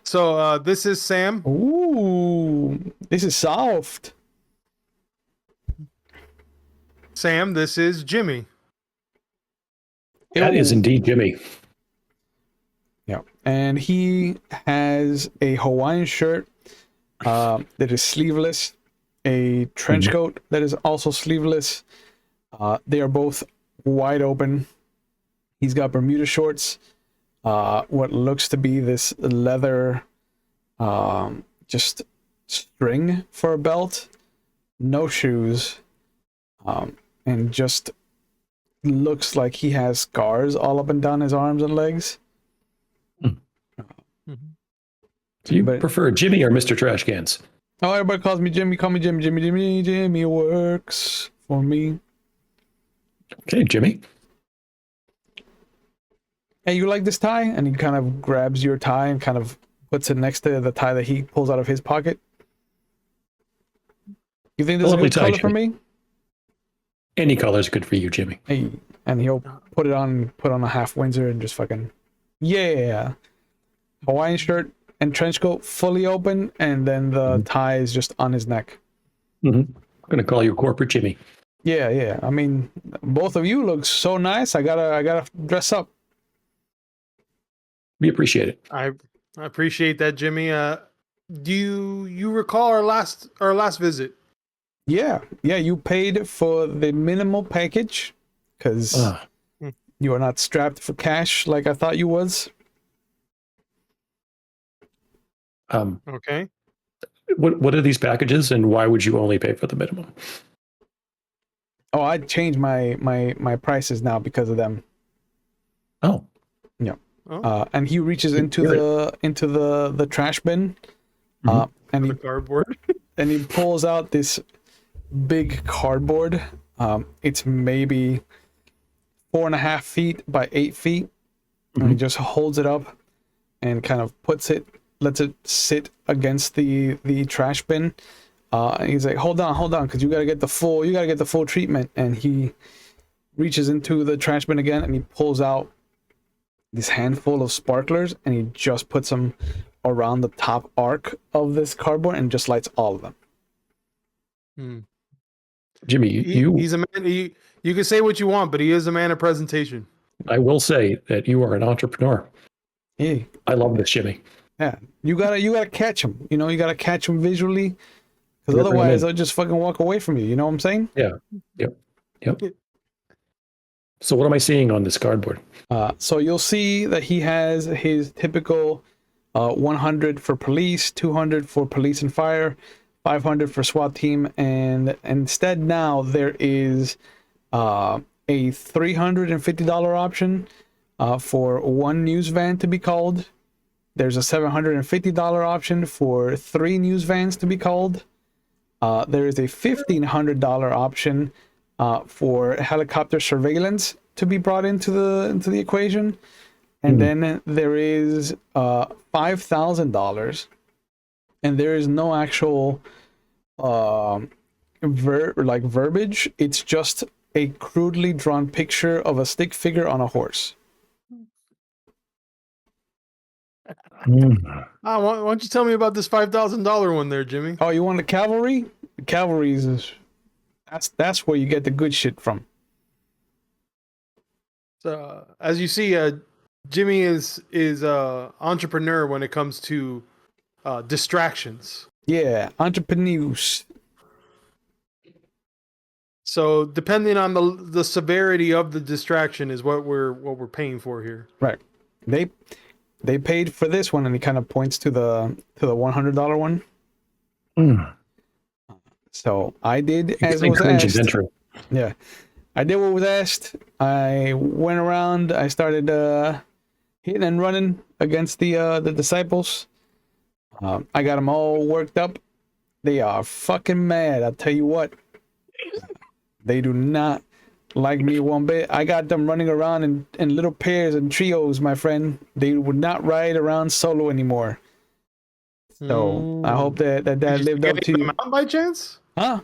So this is Sam. Ooh, this is soft. Sam, this is Jimmy. That is indeed Jimmy. Yeah, and he has a Hawaiian shirt that is sleeveless, a trench coat that is also sleeveless. They are both wide open. He's got Bermuda shorts, what looks to be this leather just string for a belt, no shoes, and just looks like he has scars all up and down his arms and legs. Do you prefer Jimmy or Mr. Trashcans? Oh, everybody calls me Jimmy. Call me Jimmy. Jimmy works for me. Okay, Jimmy. Hey, you like this tie? And he kind of grabs your tie and kind of puts it next to the tie that he pulls out of his pocket. You think this is a good color for me? Any color is good for you, Jimmy. Hey, and he'll put on a half Windsor and just fucking, yeah. Hawaiian shirt and trench coat fully open, and then the tie is just on his neck. I'm gonna call you Corporate Jimmy. Yeah. I mean, both of you look so nice. I gotta dress up. We appreciate it. I appreciate that, Jimmy. Do you recall our last visit? Yeah. You paid for the minimal package because you are not strapped for cash like I thought you was. Okay. What are these packages, and why would you only pay for the minimum? Oh, I changed my prices now because of them. Oh. Yeah. And he reaches into the trash bin, and the cardboard, and he pulls out this big cardboard. It's maybe 4.5 feet by 8 feet, and he just holds it up and kind of lets it sit against the trash bin. And he's like, hold on, because you gotta get the full treatment. And he reaches into the trash bin again, and he pulls out this handful of sparklers, and he just puts them around the top arc of this cardboard and just lights all of them. Jimmy, he's a man. You can say what you want, but he is a man of presentation. I will say that you are an entrepreneur. Hey, I love this, Jimmy. Yeah, you gotta catch him. You gotta catch him visually, because otherwise they'll just fucking walk away from you. You know what I'm saying? Yeah. Yep. So what am I seeing on this cardboard? So you'll see that he has his typical 100 for police, 200 for police and fire, 500 for SWAT team, and instead now there is a $350 option for one news van to be called. There's a $750 option for 3 news vans to be called. There is a $1,500 option for helicopter surveillance to be brought into the equation, and then there is $5,000, and there is no actual verbiage. It's just a crudely drawn picture of a stick figure on a horse. Why don't you tell me about this $5,000 one there, Jimmy? Oh, you want the cavalry? The cavalry is that's where you get the good shit from. So, as you see, Jimmy is entrepreneur when it comes to distractions. Yeah, entrepreneurs. So depending on the severity of the distraction is what we're paying for here. Right. They paid for this one, and he kind of points to the $100 one. So I did as was asked. Ventrue. Yeah, I did what was asked. I went around. I started hitting and running against the disciples. I got them all worked up. They are fucking mad. I'll tell you what. They do not like me one bit. I got them running around in little pairs and trios, my friend. They would not ride around solo anymore. So I hope that lived up to you. Out by chance? Huh?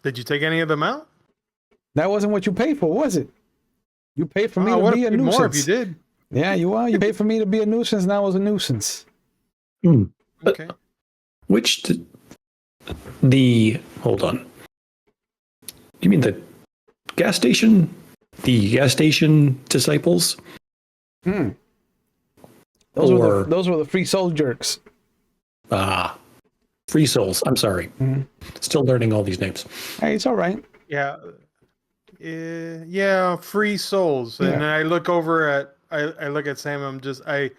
Did you take any of them out? That wasn't what you paid for, was it? You paid for me to be a nuisance. More if you did. Yeah, you are. You paid for me to be a nuisance, and I was a nuisance. Okay. Hold on. You mean the gas station? The gas station disciples? Those were the free soul jerks. Free souls. I'm sorry. Still learning all these names. Hey, it's all right. Yeah. Yeah, free souls. Yeah. And I look over at I look at Sam. I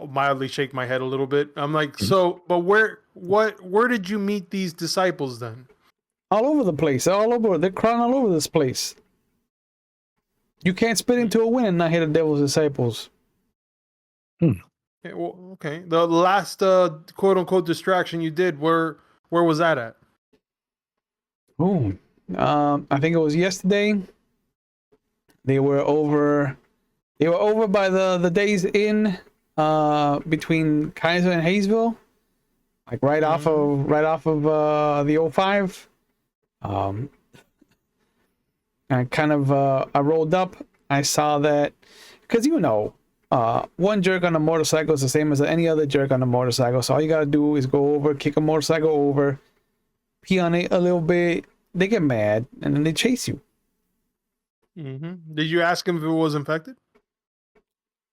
mildly shake my head a little bit. I'm like, so, but where did you meet these disciples then? All over the place. All over. They're crawling all over this place. You can't spit into a wind and not hit the devil's disciples. Okay. The last quote unquote distraction you did, where was that at? Oh, I think it was yesterday. They were over by the Days Inn between Kaiser and Hayesville, like right off of the 05. I kind of I rolled up. I saw that because one jerk on a motorcycle is the same as any other jerk on a motorcycle. So all you gotta do is go over, kick a motorcycle over, pee on it a little bit. They get mad and then they chase you. Did you ask him if it was infected?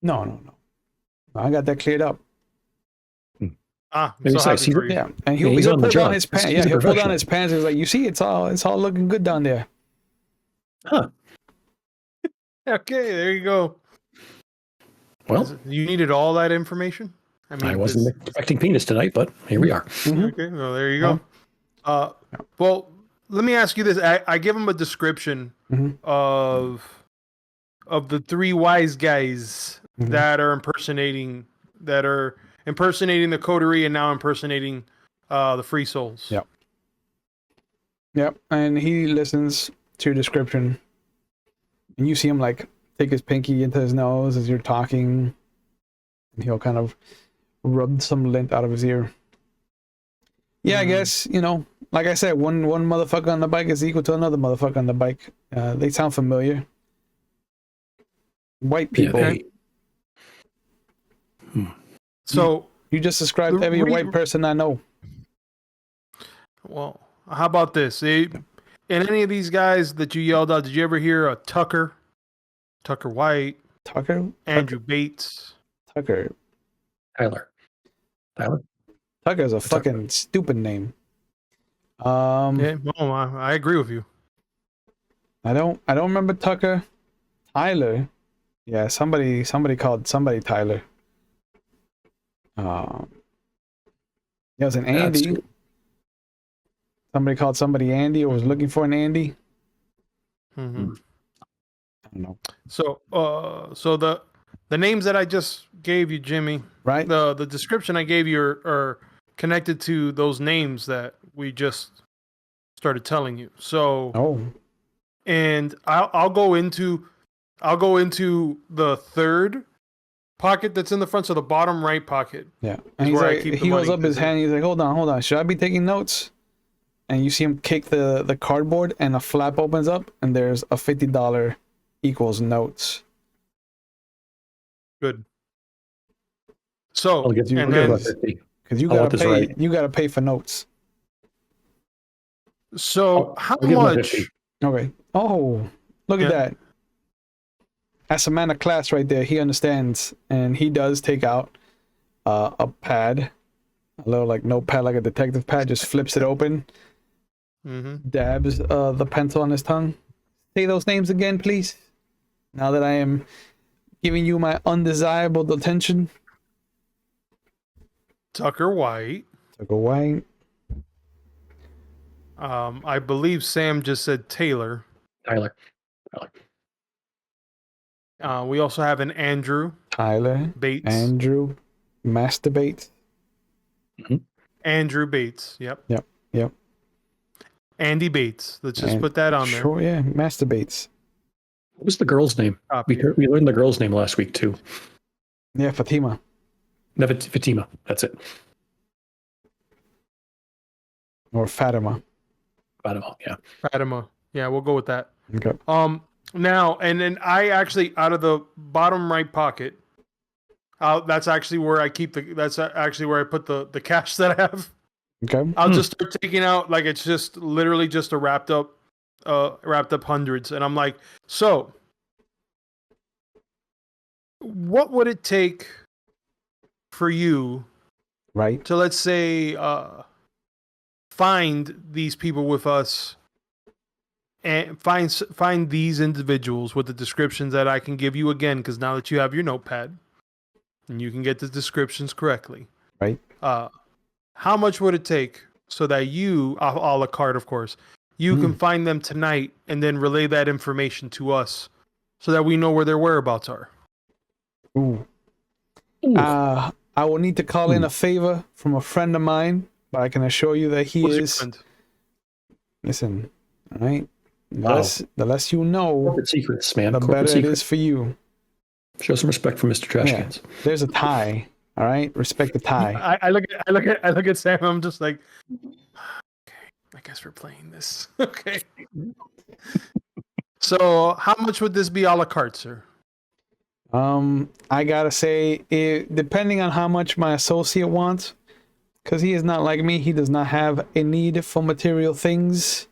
No. I got that cleared up. Maybe so happy for you. Yeah, and he'll pull down his pants. Yeah, he'll pull down his pants. He's like, you see, it's all looking good down there. Huh. Okay, there you go. Well, you needed all that information. I wasn't expecting penis tonight, but here we are. Okay, well, there you go. Well, let me ask you this. I give him a description of the three wise guys that are impersonating the coterie and now impersonating the free souls. Yep. And he listens to your description, and you see him like take his pinky into his nose as you're talking, and he'll kind of rub some lint out of his ear. Yeah, I guess, like I said, one motherfucker on the bike is equal to another motherfucker on the bike. They sound familiar. White people. Yeah, So you just described every white person I know. Well, how about this? In any of these guys that you yelled out, did you ever hear a Tucker White, Andrew Bates, Tucker, Tyler? Tucker's a fucking stupid name. Yeah, I agree with you. I don't remember Tucker. Tyler. Yeah, somebody called somebody Tyler. It was an Andy. Somebody called somebody Andy or was looking for an Andy. I don't know. So the names that I just gave you, Jimmy, right? The description I gave you are connected to those names that we just started telling you. So and I'll go into the third pocket that's in the front, so the bottom right pocket. Yeah, and he's like, he holds up his hand. He's like, hold on. Should I be taking notes? and you see him kick the cardboard, and a flap opens up, and there's a $50 equals notes. Good. So, I'll get you and then about 50. Because you I want gotta this pay. right. You gotta pay for notes. so how I'll give him much? 50. Okay. Oh, look at that. That's a man of class right there. He understands, and he does take out a pad, a little like notepad, like a detective pad. Just flips it open, dabs the pencil on his tongue. Say those names again, please. Now that I am giving you my undesirable attention. Tucker White. Tucker White. I believe Sam just said Taylor. Tyler. We also have an Andrew. Tyler. Bates. Andrew. Masturbate. Andrew Bates. Yep. Andy Bates. Let's just put that on there. Sure, yeah. Masturbates. What was the girl's name? We learned the girl's name last week too. Yeah, Fatima. No, Fatima. That's it. Or Fatima. Fatima, yeah. Fatima. Yeah, we'll go with that. Okay. Now, and then I actually, out of the bottom right pocket, that's actually where I keep that's actually where I put the cash that I have. Okay. I'll just start taking out, like, it's just literally just a wrapped up hundreds. And I'm like, so what would it take for you, right, to, let's say, find these people with us and find these individuals with the descriptions that I can give you again, because now that you have your notepad and you can get the descriptions correctly, right? How much would it take so that you, a la carte, of course, you can find them tonight and then relay that information to us so that we know where their whereabouts are? Ooh. I will need to call in a favor from a friend of mine, but I can assure you that he is. Listen, all right. The less you know, corporate secrets, man. the Corporate better secrets. it is for you. Show some respect for Mr. Trashcans. Yeah. There's a tie. All right, respect the tie. I look at Sam. I'm just like, okay, I guess we're playing this. Okay. So, how much would this be a la carte, sir? I gotta say, depending on how much my associate wants, because he is not like me, he does not have a need for material things.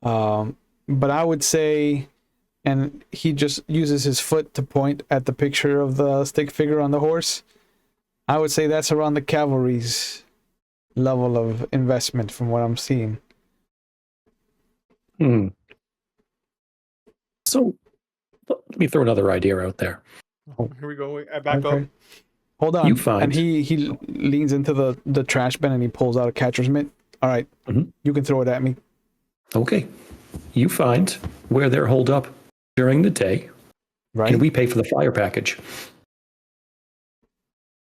But I would say, and he just uses his foot to point at the picture of the stick figure on the horse. I would say that's around the cavalry's level of investment from what I'm seeing. So let me throw another idea out there. Here we go. I back up. Hold on. You find... And he leans into the trash bin and he pulls out a catcher's mitt. All right. You can throw it at me. Okay. You find where they're holed up during the day. Right. And we pay for the flyer package.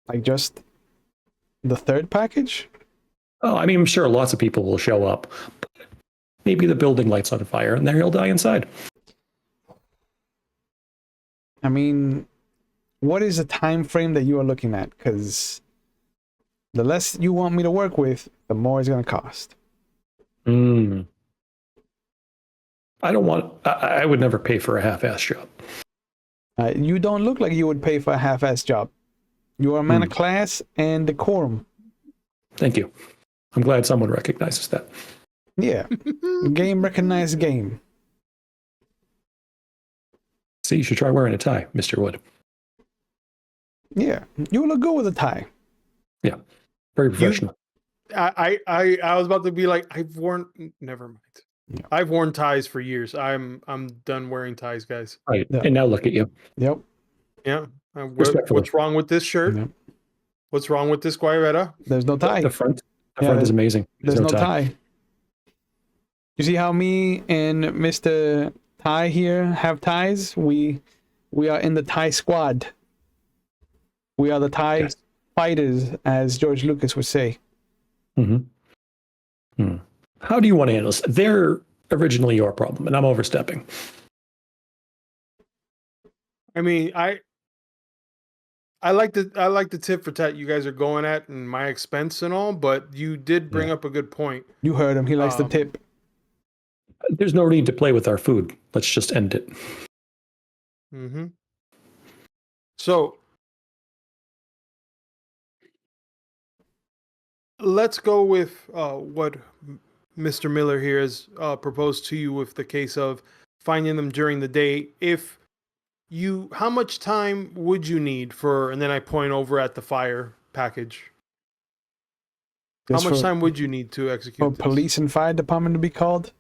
Like just the third package? Oh, I mean, I'm sure lots of people will show up. But maybe the building lights on fire and then he'll die inside. I mean, what is the time frame that you are looking at? Because the less you want me to work with, the more it's going to cost. I don't want... I would never pay for a half-ass job. You don't look like you would pay for a half-ass job. You are a man of class and decorum. Thank you. I'm glad someone recognizes that. Yeah. Game recognized game. See, you should try wearing a tie, Mr. Wood. Yeah. You look good with a tie. Yeah. Very professional. I was about to be like, never mind. Yeah. I've worn ties for years. I'm done wearing ties, guys. Right. Yeah. And now look at you. Yep. Yeah. What's wrong with this shirt? Yep. What's wrong with this Guayabera? There's no tie. The front is amazing. There's no tie. You see how me and Mr. Ty here have ties? We are in the tie squad. We are the tie fighters, as George Lucas would say. How do you want to handle this? They're originally your problem, and I'm overstepping. I mean, I like the tip for tat you guys are going at and my expense and all, but you did bring up a good point. You heard him. He likes the tip. There's no need to play with our food. Let's just end it. Mm-hmm. So let's go with what Mr. Miller here has proposed to you with the case of finding them during the day. How much time would you need for, and then I point over at the fire package. How much time would you need to execute for this? Police and fire department to be called?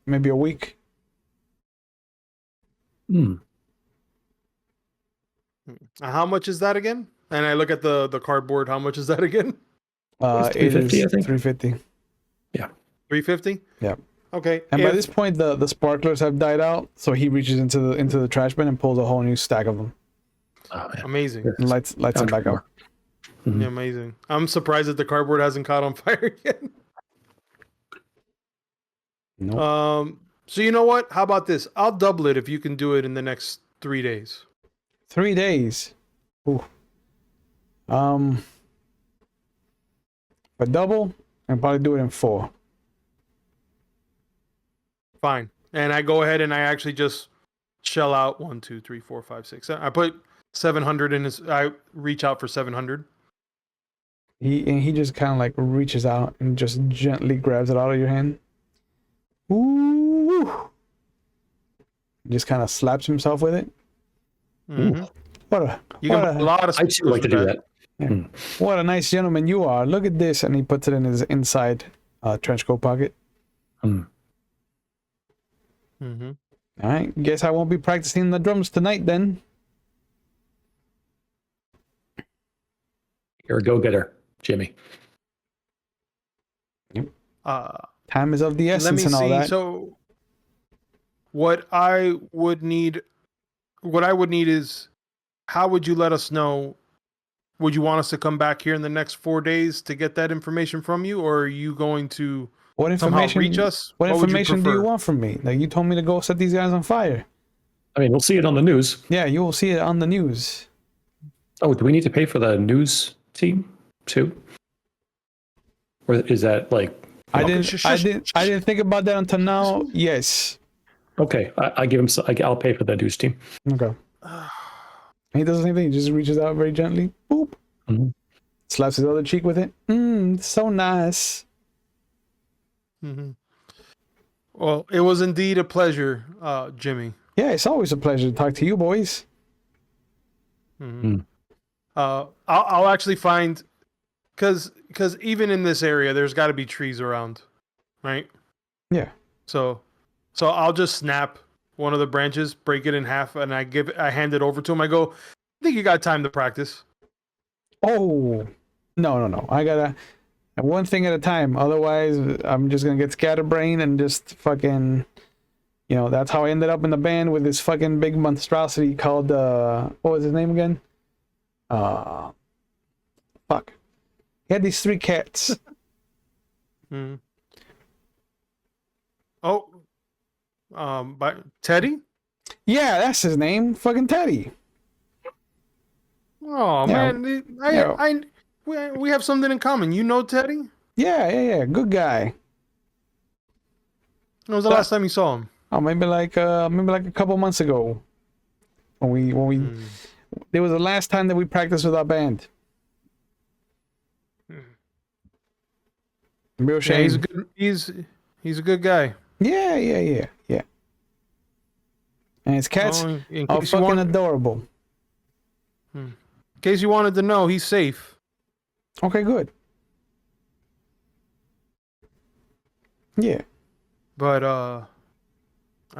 Maybe a week. How much is that again? And I look at the cardboard. How much is that again? It It is 350, I think. 350. Yeah. 350? Yeah. Okay. And by this point, the sparklers have died out, so he reaches into the trash bin and pulls a whole new stack of them. Oh, man. Amazing. And lights them back up. Yeah, amazing. I'm surprised that the cardboard hasn't caught on fire yet. Nope. So you know what? How about this? I'll double it if you can do it in the next 3 days. 3 days. Ooh. For double, I'll probably do it in 4. Fine. And I go ahead and I actually just shell out 1, 2, 3, 4, 5, 6. I put 700 in his. I reach out for 700. He just kind of like reaches out and just gently grabs it out of your hand. Ooh. Just kind of slaps himself with it. Mm-hmm. What a lot of. I too like to do that. Yeah. What a nice gentleman you are. Look at this. And he puts it in his inside trench coat pocket. Mm-hmm. All right. Guess I won't be practicing the drums tonight then. You're a go-getter, Jimmy. Yep. Time is of the essence. Let me and all see. that. So what I would need is, how would you let us know? Would you want us to come back here in the next 4 days to get that information from you, or are you going to somehow reach us? What information do you want from me? Like, you told me to go set these guys on fire. I mean, we'll see it on the news. Yeah, you will see it on the news. Oh, do we need to pay for the news team too? Or is that like? I didn't think about that until now. Yes. Okay, I give him. I'll pay for the news team. Okay. He does the same thing. He just reaches out very gently. Boop. Mm-hmm. Slaps his other cheek with it. So nice. Mm-hmm. Well, it was indeed a pleasure, Jimmy. Yeah, it's always a pleasure to talk to you boys. Mm-hmm. I'll actually find, because even in this area, there's got to be trees around, right? Yeah. So I'll just snap one of the branches, break it in half, and I hand it over to him. I go, I think you got time to practice. Oh, no. I gotta one thing at a time. Otherwise, I'm just gonna get scatterbrained and just fucking, that's how I ended up in the band with this fucking big monstrosity called, what was his name again? Fuck. He had these 3 cats. Mm. Oh, by Teddy? Yeah, that's his name. Fucking Teddy. Oh, Yeah. man. We have something in common. You know Teddy? Yeah. Good guy. When was the last time you saw him? Oh, maybe like a couple months ago. When we it was the last time that we practiced with our band. Real shame. Yeah, he's a good guy. Yeah. And his cats are fucking adorable. In case you wanted to know, he's safe. Okay, good. Yeah. But I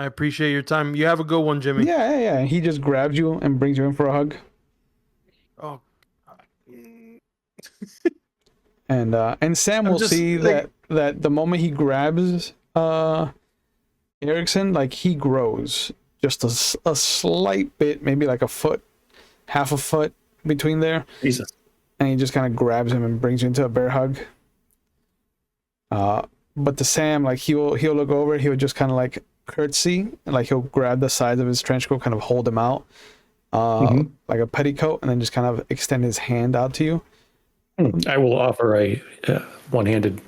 appreciate your time. You have a good one, Jimmy. Yeah. He just grabs you and brings you in for a hug. Oh. And Sam will see that the moment he grabs Erikson, like, he grows just a slight bit, maybe like a foot, half a foot between there. Jesus. And he just kind of grabs him and brings you into a bear hug. But to Sam, like, he'll look over, he'll just kind of like curtsy, and like he'll grab the sides of his trench coat, kind of hold him out, like a petticoat, and then just kind of extend his hand out to you. I will offer a one-handed,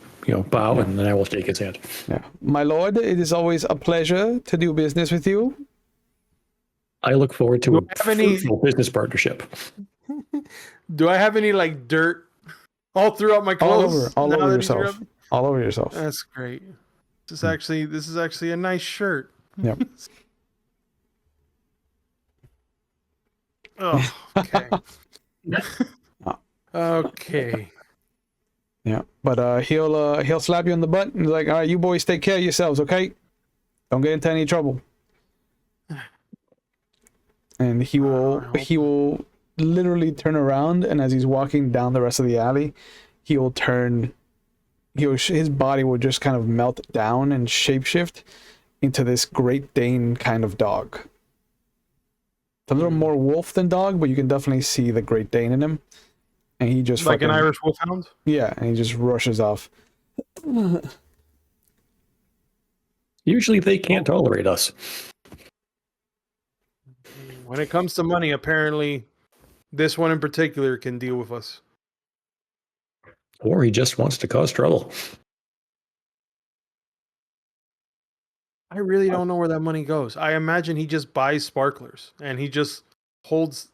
bow, and then I will shake his hand. Yeah, my lord, it is always a pleasure to do business with you. I look forward to a fruitful business partnership. Do I have any like dirt all throughout my clothes? All over yourself. All over yourself. That's great. This is actually a nice shirt. Yep. Oh, okay. Okay. Yeah, but he'll slap you on the butt and be like, all right, you boys take care of yourselves, okay? Don't get into any trouble. And he will literally turn around, and as he's walking down the rest of the alley, his body will just kind of melt down and shapeshift into this Great Dane kind of dog. It's a little more wolf than dog, but you can definitely see the Great Dane in him. And he just like an Irish Wolfhound? Yeah, and he just rushes off. Usually they can't tolerate us. When it comes to money, apparently this one in particular can deal with us. Or he just wants to cause trouble. I really don't know where that money goes. I imagine he just buys sparklers and he just holds,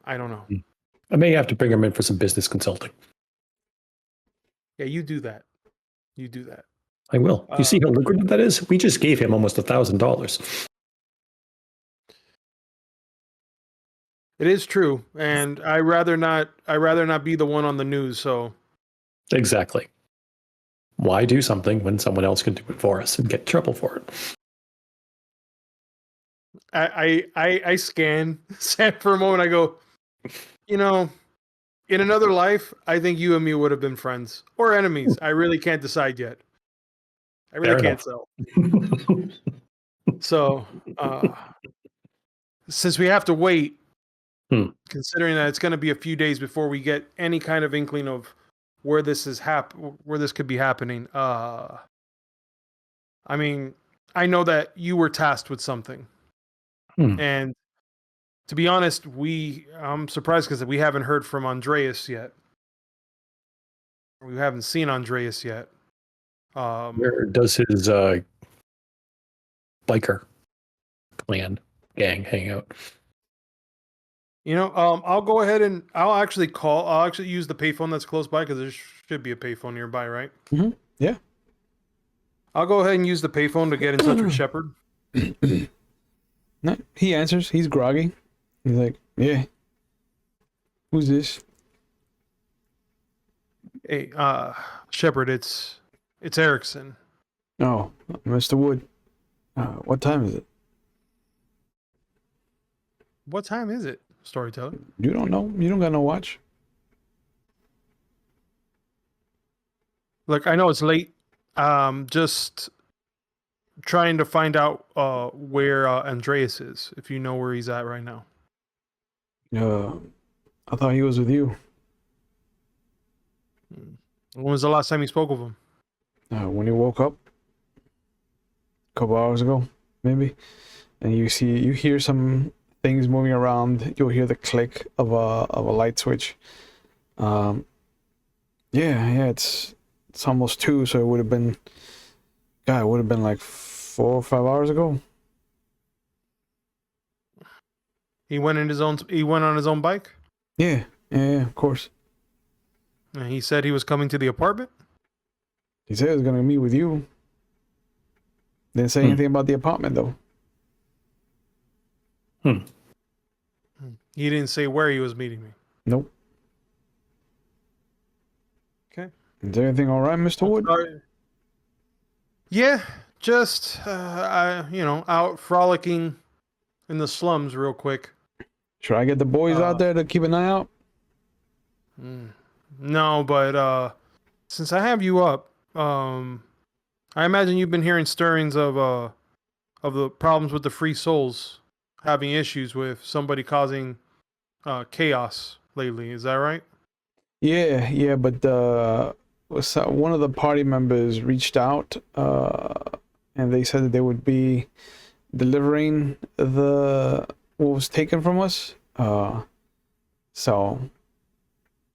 I don't know. I may have to bring him in for some business consulting. Yeah, you do that. You do that. I will. You see how lucrative that is? We just gave him almost $1,000. It is true, and I rather not be the one on the news. So exactly. Why do something when someone else can do it for us and get in trouble for it? I scan Sam for a moment. I go, in another life, I think you and me would have been friends or enemies. I really can't decide yet. I really can't tell. So, since we have to wait, considering that it's going to be a few days before we get any kind of inkling of where this could be happening. I mean, I know that you were tasked with something, and to be honest, I'm surprised because we haven't heard from Andreas yet. We haven't seen Andreas yet. Where does his biker clan gang hang out? I'll go ahead and I'll actually use the payphone that's close by because there should be a payphone nearby, right? Mm-hmm. Yeah. I'll go ahead and use the payphone to get in touch with Shepard. No, he answers. He's groggy. He's like, yeah. Who's this? Hey, Shepard, it's Erikson. Oh, Mr. Wood. What time is it? What time is it, storyteller? You don't know. You don't got no watch. Look, I know it's late. Just trying to find out where Andreas is, if you know where he's at right now. I thought he was with you. When was the last time you spoke with him? When he woke up. A couple hours ago, maybe. And you hear some things moving around. You'll hear the click of a light switch. Yeah, it's almost 2, so it would have been like 4 or 5 hours ago. He went on his own bike? Yeah, of course. And he said he was coming to the apartment? He said he was gonna meet with you. Didn't say anything about the apartment though. He didn't say where he was meeting me. Nope. Okay. Is everything all right, Mr. Wood? Yeah, just out frolicking in the slums real quick. Should I get the boys out there to keep an eye out? No, but since I have you up, I imagine you've been hearing stirrings of the problems with the Free Souls having issues with somebody causing chaos lately. Is that right? Yeah, but one of the party members reached out, and they said that they would be delivering what was taken from us. So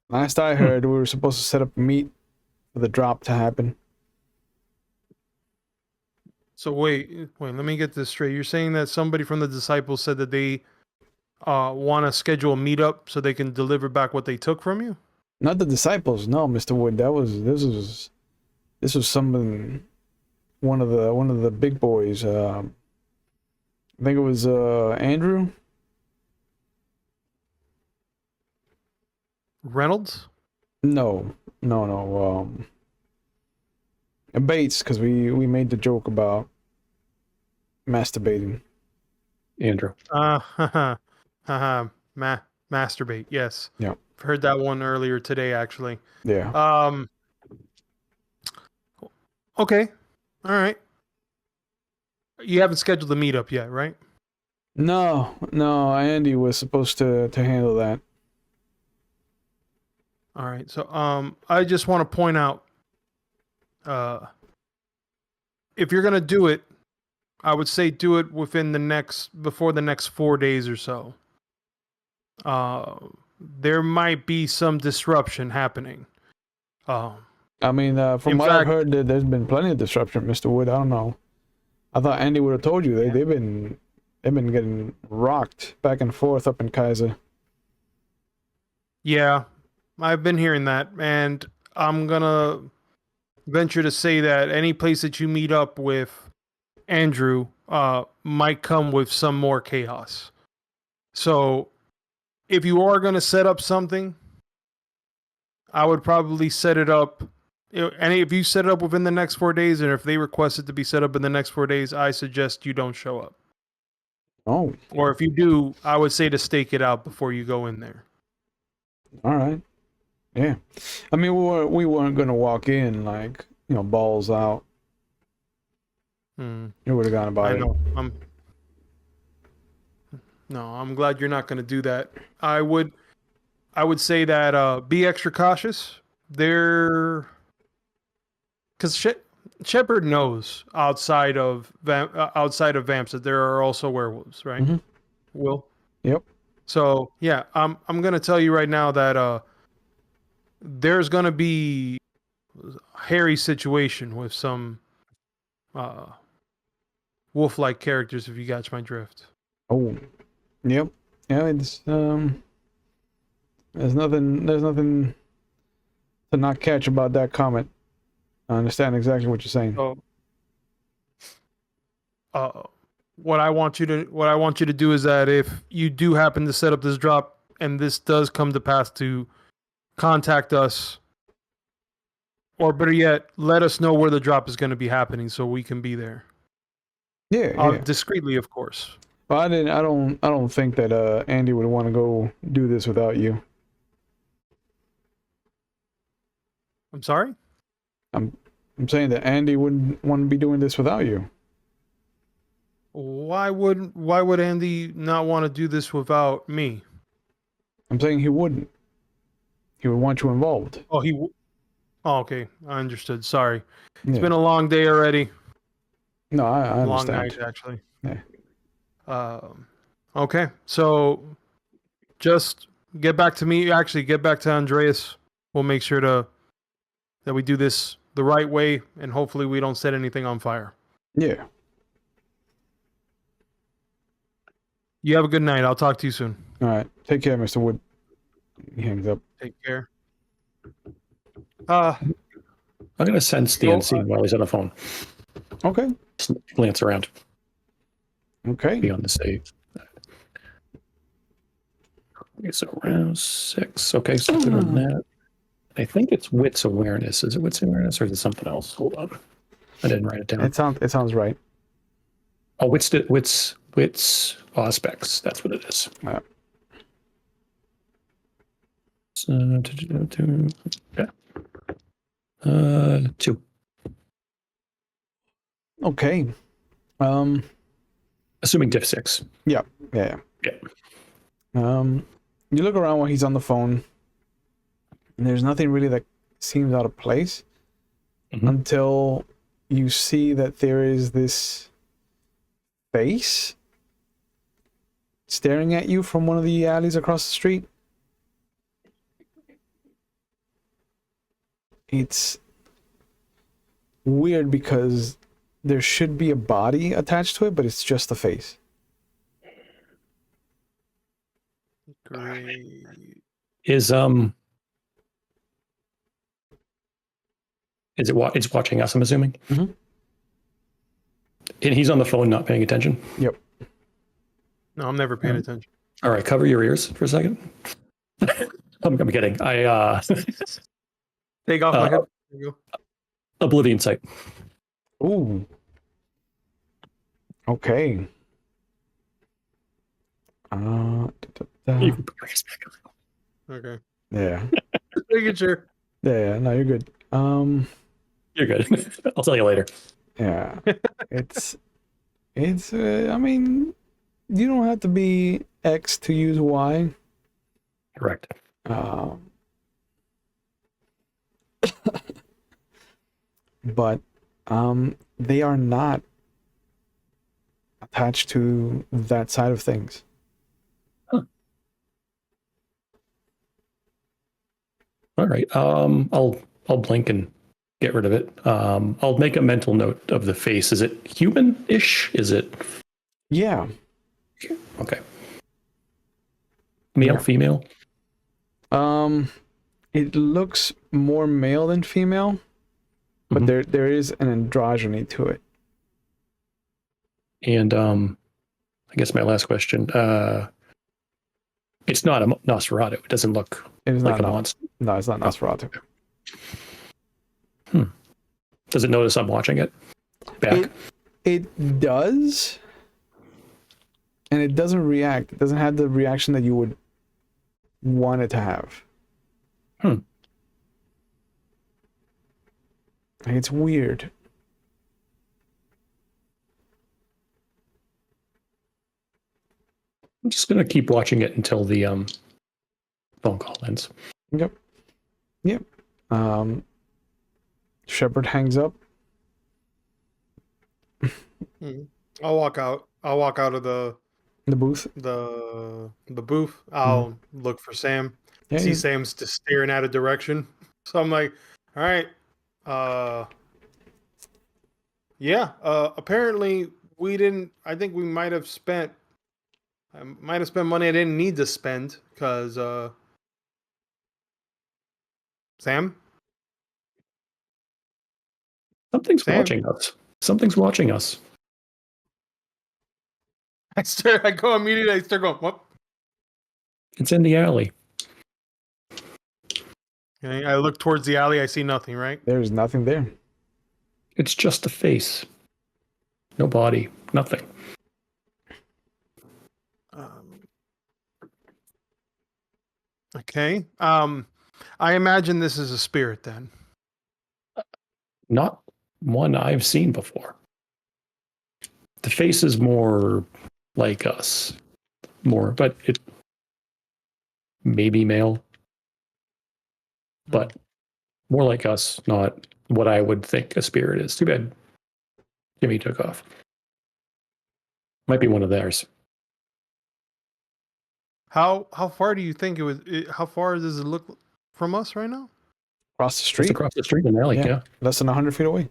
last I heard, we were supposed to set up a meet for the drop to happen. So wait, let me get this straight. You're saying that somebody from the disciples said that they want to schedule a meetup so they can deliver back what they took from you? Not the disciples, no, Mr. Wood. This was something, one of the big boys. I think it was Andrew Reynolds? No. Bates, because we made the joke about masturbating. Andrew. Masturbate. Yes. Yeah. Heard that one earlier today, actually. Yeah. Okay. All right. You haven't scheduled the meetup yet, right? No. Andy was supposed to handle that. All right. So, I just want to point out, if you're gonna do it, I would say do it before the next 4 days or so. There might be some disruption happening. I mean, from what I've heard, there's been plenty of disruption, Mr. Wood. I don't know. I thought Andy would have told you. They've been getting rocked back and forth up in Kaiser. Yeah, I've been hearing that, and I'm gonna venture to say that any place that you meet up with Andrew might come with some more chaos. So if you are going to set up something, I would probably set it up. And if you set it up within the next 4 days, and if they request it to be set up in the next 4 days, I suggest you don't show up. Oh. Or if you do, I would say to stake it out before you go in there. All right. Yeah. I mean, we weren't going to walk in like, balls out. You would have gone about it. I know. I'm glad you're not going to do that. I would say that be extra cautious. Because Shepard knows outside of vamps that there are also werewolves, right? Mm-hmm. Will? Yep. So yeah, I'm going to tell you right now that there's going to be a hairy situation with some wolf-like characters, if you catch my drift. Oh, yep. Yeah, it's there's nothing to not catch about that comment. I understand exactly what you're saying. What I want you to do is that if you do happen to set up this drop and this does come to pass, to contact us, or better yet, let us know where the drop is going to be happening so we can be there. Yeah. Discreetly, of course. Well, I don't think that Andy would want to go do this without you. I'm sorry? I'm saying that Andy wouldn't want to be doing this without you. Why would Andy not want to do this without me? I'm saying he wouldn't. He would want you involved. Oh, okay. I understood. Sorry. It's been a long day already. No, I understand. Long night, actually. Yeah. Okay. So just get back to me. Actually, get back to Andreas. We'll make sure that we do this the right way, and hopefully we don't set anything on fire. Yeah. You have a good night. I'll talk to you soon. All right. Take care, Mr. Wood. He hangs up. Take care. I'm going to sense the unseen while he's on the phone. Okay. Just glance around. Okay. Be on the safe. Okay, so round 6. Okay, so good on that. I think it's wits awareness. Is it wits awareness or is it something else? Hold on. I didn't write it down. It sounds right. Oh, wits aspects. That's what it is. Yeah. So, yeah. 2. Okay. Assuming diff 6. Yeah. You look around while he's on the phone, and there's nothing really that seems out of place until you see that there is this face staring at you from one of the alleys across the street. It's weird because there should be a body attached to it, but it's just the face. Great. Is it's watching us, I'm assuming. Mhm. And he's on the phone, not paying attention. Yep. No, I'm never paying attention. All right, cover your ears for a second. I'm kidding. Take off my head. There you go. Oblivion sight. Ooh. Okay. Da, da, da. You can put your ears back on. Okay. Yeah. Making sure. Yeah, no, you're good. You're good. I'll tell you later. Yeah. It's I mean, you don't have to be X to use Y. Correct. But they are not attached to that side of things. Huh. All right. I'll blink and get rid of it. I'll make a mental note of the face. Is it human-ish? Is it? Yeah. Okay. Male, Yeah. female? It looks more male than female, but there is an androgyny to it. And I guess my last question. It's not a Nosferatu. It doesn't look like a monster. No, it's not Nosferatu. Does it notice I'm watching it back? It does, and it doesn't react. It doesn't have the reaction that you would want it to have. It's weird. I'm just gonna keep watching it until the phone call ends. Yep. Shepard hangs up. I'll walk out. I'll walk out of the booth. The booth. I'll look for Sam. Yeah, See Sam's just staring at a direction. So I'm like, all right. Yeah. Apparently we didn't. I think we might have spent. I might have spent money I didn't need to spend because Sam. Something's watching us. Something's watching us. I go immediately. I start going, what? It's in the alley. Okay, I look towards the alley. I see nothing, right? There's nothing there. It's just a face. No body. Nothing. Okay. I imagine this is a spirit then. Not one I've seen before. The face is more like us. But it may be male. But more like us, not what I would think a spirit is. Too bad Jimmy took off. Might be one of theirs. How far do you think it was? How far does it look from us right now? Across the street. It's across the street in the alley, yeah. Less than 100 feet away.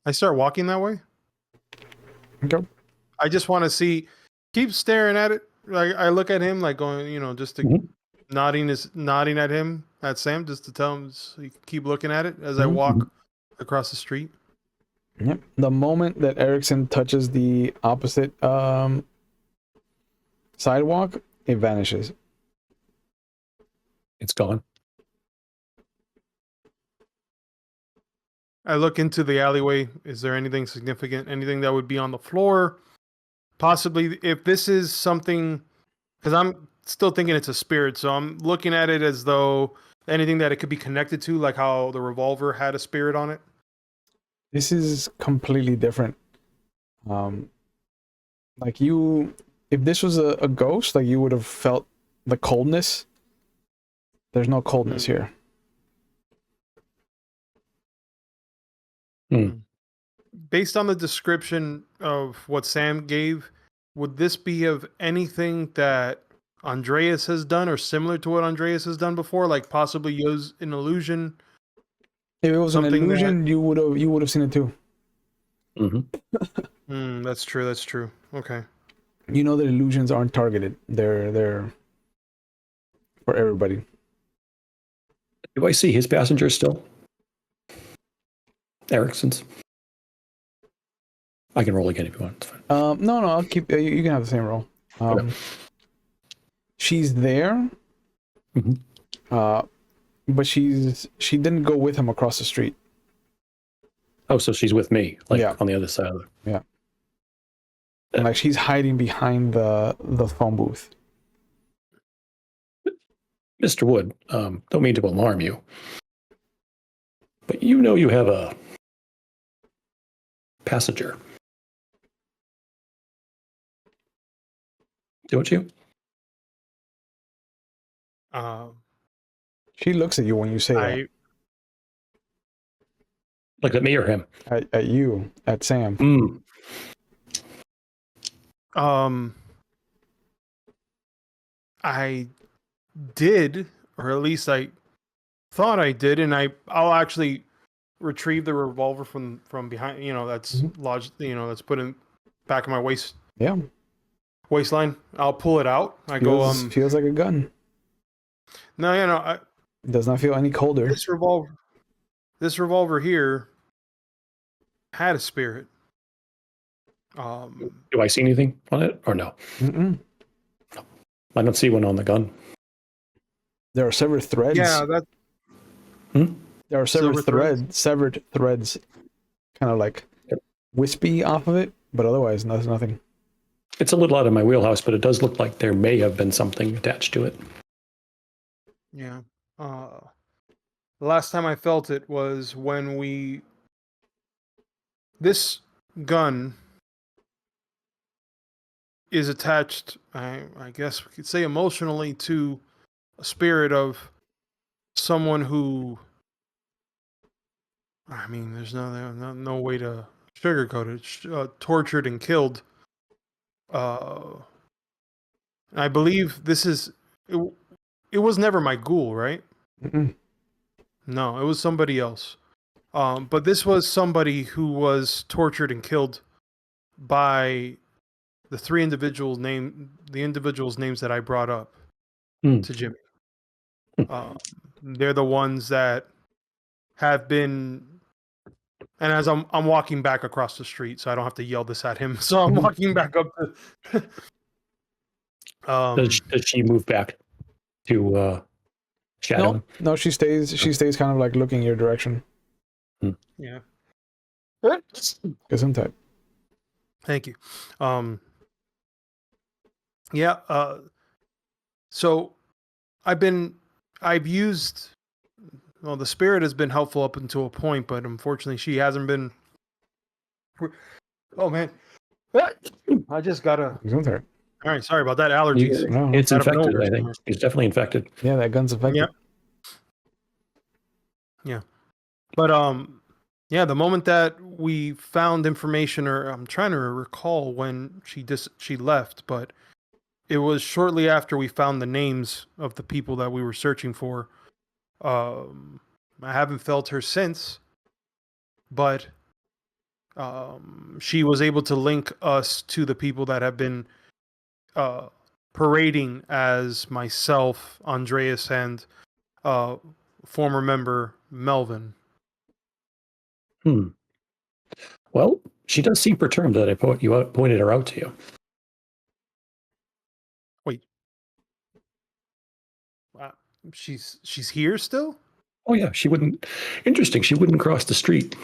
I start walking that way. Okay. I just want to see. Keep staring at it. Like I look at him, like going, just to nodding at him, at Sam, just to tell him so he can keep looking at it as I walk across the street. Yep. The moment that Erikson touches the opposite sidewalk, it vanishes. It's gone. I look into the alleyway. Is there anything significant? Anything that would be on the floor? Possibly, if this is something, because I'm still thinking it's a spirit, so I'm looking at it as though anything that it could be connected to, like how the revolver had a spirit on it. This is completely different. Like if this was a ghost, like you would have felt the coldness. There's no coldness here. based on the description of what Sam gave, would this be of anything that Andreas has done or similar to what Andreas has done before, like possibly use an illusion? If it was an Something illusion, you would have seen it too. That's true. That's true. Okay. You know that illusions aren't targeted. They're for everybody. Do I see his passengers still? Erikson's. I can roll again if you want. It's fine. No, I'll keep. You can have the same roll. Okay. She's there. But she didn't go with him across the street. Oh, so she's with me, like Yeah. on the other side of it. Yeah. And like she's hiding behind the phone booth. Mr. Wood, don't mean to alarm you, but you know you have a passenger. Don't you? She looks at you when you say that. Look at me or him? At you, at Sam. I did, or at least I thought I did, and I'll actually retrieve the revolver from behind. That's lodged. That's put in back of my waistline. I'll pull it out. Feels like a gun. No, it does not feel any colder. This revolver here had a spirit. Do I see anything on it or no? Mm-mm. I don't see one on the gun. There are severed threads. Yeah, there are severed threads, kind of like wispy off of it, but otherwise, there's nothing. It's a little out of my wheelhouse, but it does look like there may have been something attached to it. Yeah. The last time I felt it was when this gun is attached, I guess we could say emotionally, to a spirit of someone who, there's no way to sugarcoat it, tortured and killed. I believe it was never my ghoul, right? Mm-mm. No, it was somebody else. But this was somebody who was tortured and killed by the individuals' names that I brought up to Jimmy. They're the ones that have been, and as I'm walking back across the street, so I don't have to yell this at him. So I'm walking back up to. Does she move back to shadow? No, she stays. She stays kind of like looking your direction. Yeah. Good type. Thank you. Yeah. So I've used. Well, the spirit has been helpful up until a point, but unfortunately, she hasn't been. Oh man, I just gotta. All right, sorry about that. Allergies. It's infected. I think he's definitely infected. Yeah, that gun's infected. Yeah. But yeah, the moment that we found information, or I'm trying to recall when she left, but it was shortly after we found the names of the people that we were searching for. I haven't felt her since, but she was able to link us to the people that have been parading as myself, Andreas, and former member Melvin. Well, she does seem perturbed that I pointed her out to you. Wait, she's here still? Oh yeah, she wouldn't. Interesting. She wouldn't cross the street.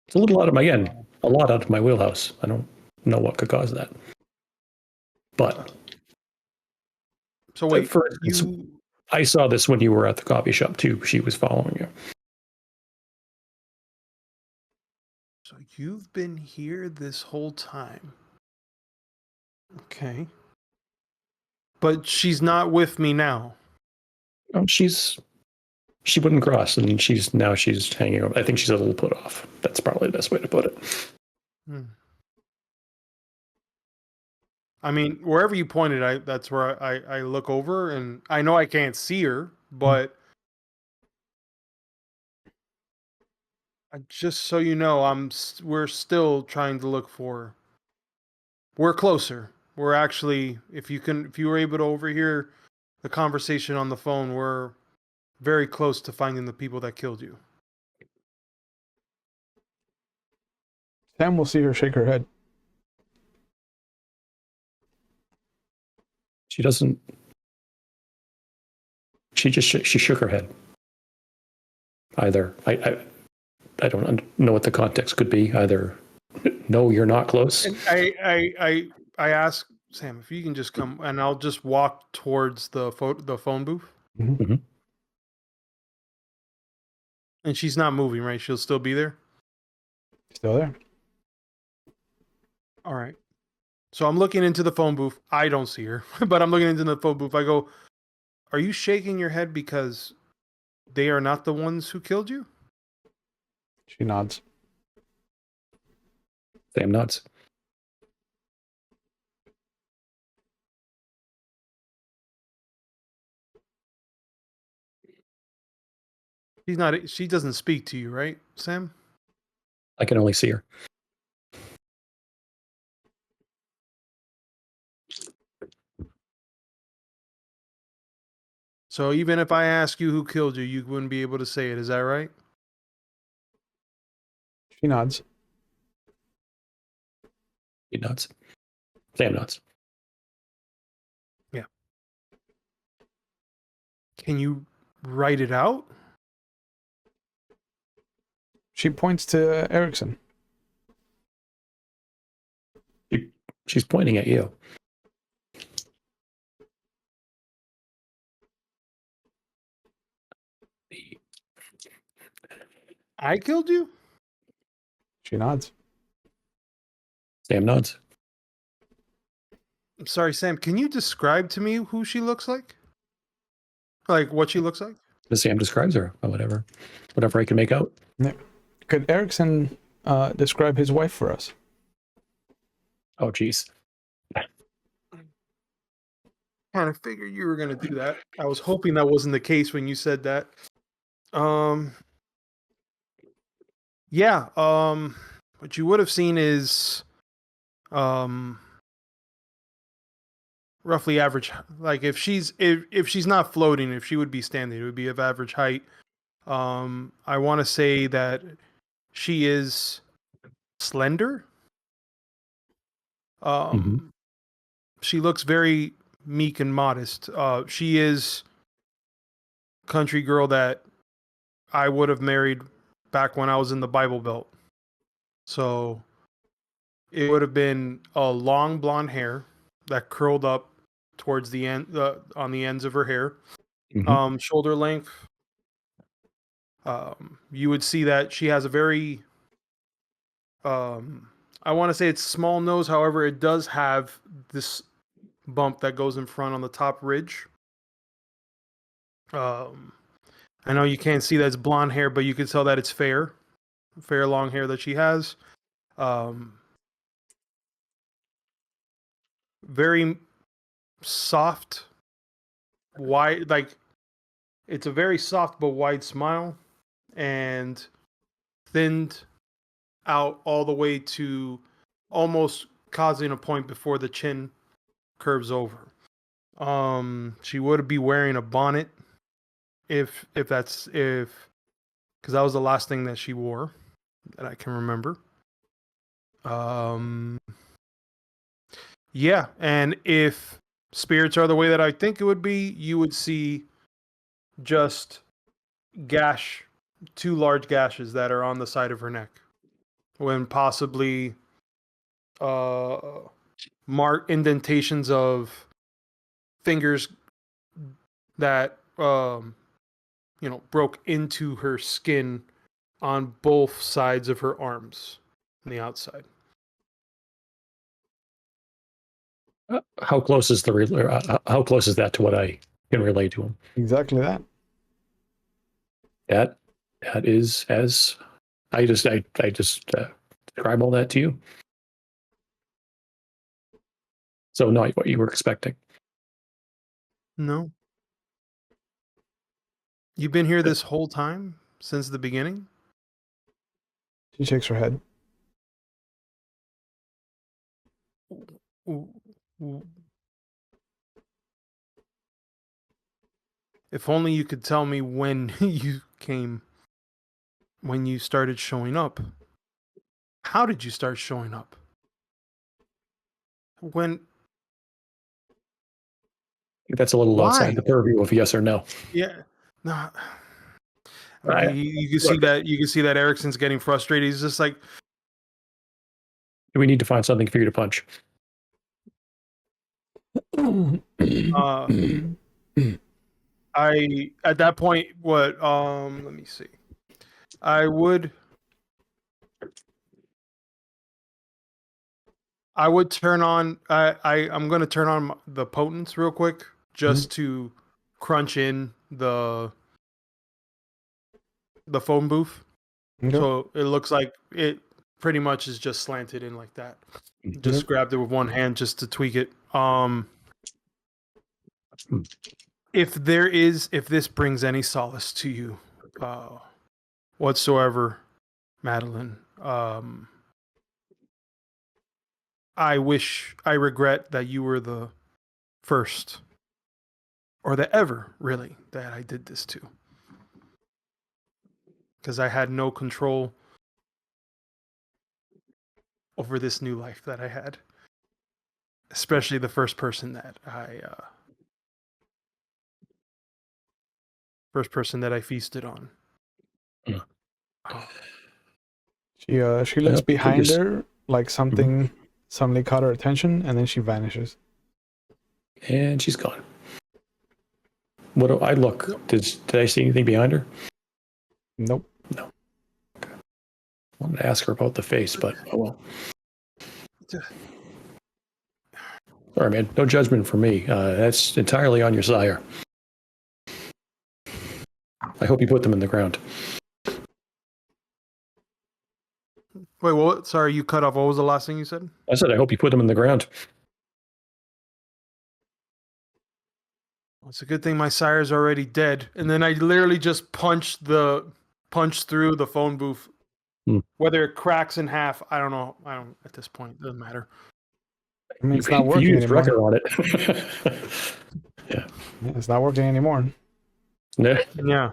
It's a lot out of my wheelhouse. I don't know what could cause that. But so wait, for instance, I saw this when you were at the coffee shop too. She was following you. So you've been here this whole time. Okay. But she's not with me now. She's she wouldn't cross, and she's hanging over. I think she's a little put off. That's probably the best way to put it. I mean, wherever you pointed, that's where I look over, and I know I can't see her, but just so you know, we're still trying to look for her. We're closer. We're actually, if you were able to overhear the conversation on the phone, we're very close to finding the people that killed you. Sam will see her shake her head. She doesn't. She shook her head. Either I don't know what the context could be. Either no, you're not close. And I asked Sam if you can just come, and I'll just walk towards the phone booth. Mm-hmm. And she's not moving, right? She'll still be there? Still there. All right. So I'm looking into the phone booth. I don't see her, but I'm looking into the phone booth. I go, are you shaking your head because they are not the ones who killed you? She nods. Sam nods. She doesn't speak to you, right, Sam? I can only see her. So even if I ask you who killed you, you wouldn't be able to say it. Is that right? She nods. He nods. Sam nods. Yeah. Can you write it out? She points to Erikson. She's pointing at you. I killed you? She nods. Sam nods. I'm sorry, Sam. Can you describe to me who she looks like? Like what she looks like? Sam describes her, or whatever I can make out. Yeah. Could Erikson describe his wife for us? Oh, geez. Kind of figured you were going to do that. I was hoping that wasn't the case when you said that. Yeah. What you would have seen is, roughly average. Like if she's not floating, if she would be standing, it would be of average height. I want to say that she is slender. She looks very meek and modest. She is country girl that I would have married back when I was in the Bible Belt. So it would have been a long blonde hair that curled up towards the end, on the ends of her hair, shoulder length. You would see that she has a very, I want to say it's small nose. However, it does have this bump that goes in front on the top ridge. I know you can't see that it's blonde hair, but you can tell that it's fair long hair that she has. Very soft, wide, like it's a very soft but wide smile, and thinned out all the way to almost causing a point before the chin curves over. She would be wearing a bonnet if because that was the last thing that she wore that I can remember. Yeah, and if spirits are the way that I think it would be, you would see just two large gashes that are on the side of her neck, when possibly mark indentations of fingers that broke into her skin on both sides of her arms on the outside. How close is how close is that to what I can relate to him? Exactly that. That is as I just describe all that to you. So not what you were expecting. No. You've been here this whole time since the beginning? She shakes her head. If only you could tell me when when you started showing up. How did you start showing up? When? That's a little outside the purview of yes or no. Yeah. No. You can see that. You can see that Erikson's getting frustrated. He's just like, we need to find something for you to punch. At that point, what? Let me see. I would turn on. I'm going to turn on the potence real quick just to crunch in the phone booth. Okay. So it looks like it pretty much is just slanted in like that. Just grabbed it with one hand just to tweak it. If this brings any solace to you whatsoever, Madeline, I regret that you were the first, or the ever, really, that I did this to. Because I had no control over this new life that I had. Especially the first person that I feasted on. She looks behind her like something suddenly caught her attention, and then she vanishes. And she's gone. What do I look? Did I see anything behind her? Nope. No. Okay. I wanted to ask her about the face, but oh well. Sorry, man. No judgment from me. That's entirely on your sire. I hope you put them in the ground. Wait, what? Sorry, you cut off. What was the last thing you said? I said I hope you put them in the ground. It's a good thing my sire's already dead. And then I literally just punched through the phone booth. Whether it cracks in half, I don't know. I don't at this point. It doesn't matter. I mean, it's not working anymore. On it. Yeah. It's not working anymore. Yeah.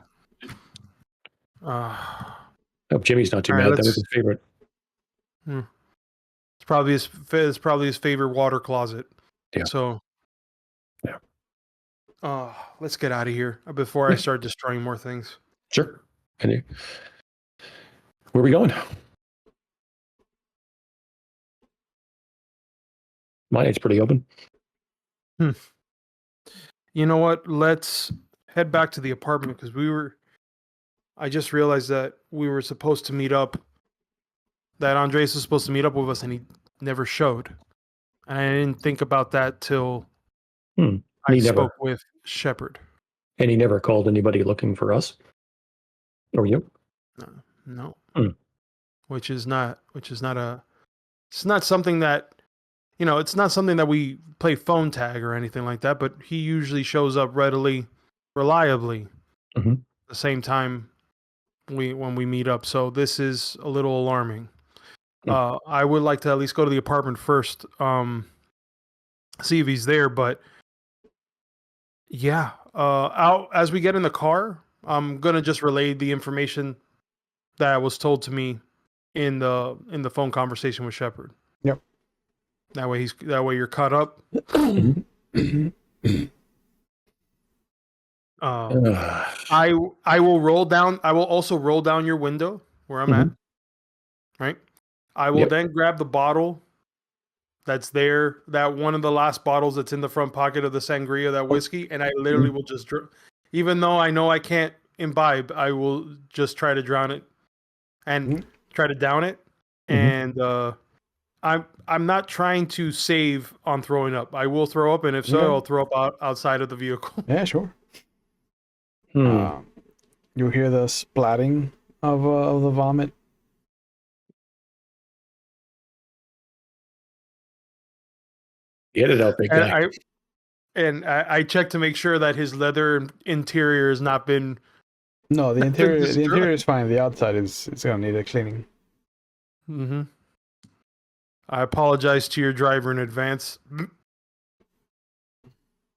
Hope Jimmy's not too mad. That was his favorite. It's probably his favorite water closet. Yeah. So. Yeah. Let's get out of here before I start destroying more things. Sure. Where are we going? Mine's pretty open. You know what? Let's head back to the apartment because I just realized that we were supposed to meet up. That Andres was supposed to meet up with us, and he never showed. And I didn't think about that till I spoke with Shepard. And he never called anybody looking for us? Or you? No. Which is not it's not something that, it's not something that we play phone tag or anything like that, but he usually shows up readily, reliably, the same time when we meet up. So this is a little alarming. I would like to at least go to the apartment first, see if he's there, but yeah, as we get in the car, I'm going to just relay the information that was told to me in the phone conversation with Shepard. Yep. That way you're caught up. I will also roll down your window where I'm at. Right? I will then grab the bottle that's there, that one of the last bottles that's in the front pocket of the sangria, that whiskey, and I literally will just even though I know I can't imbibe, I will just try to drown it and try to down it. And I'm not trying to save on throwing up. I will throw up, and if so, I'll throw up outside of the vehicle. Yeah, sure. You hear the splatting of the vomit. Get it out, big And guy. I checked to make sure that his leather interior has not been No, the been interior destroyed. is fine. The outside is it's gonna need a cleaning. Mm-hmm. I apologize to your driver in advance. No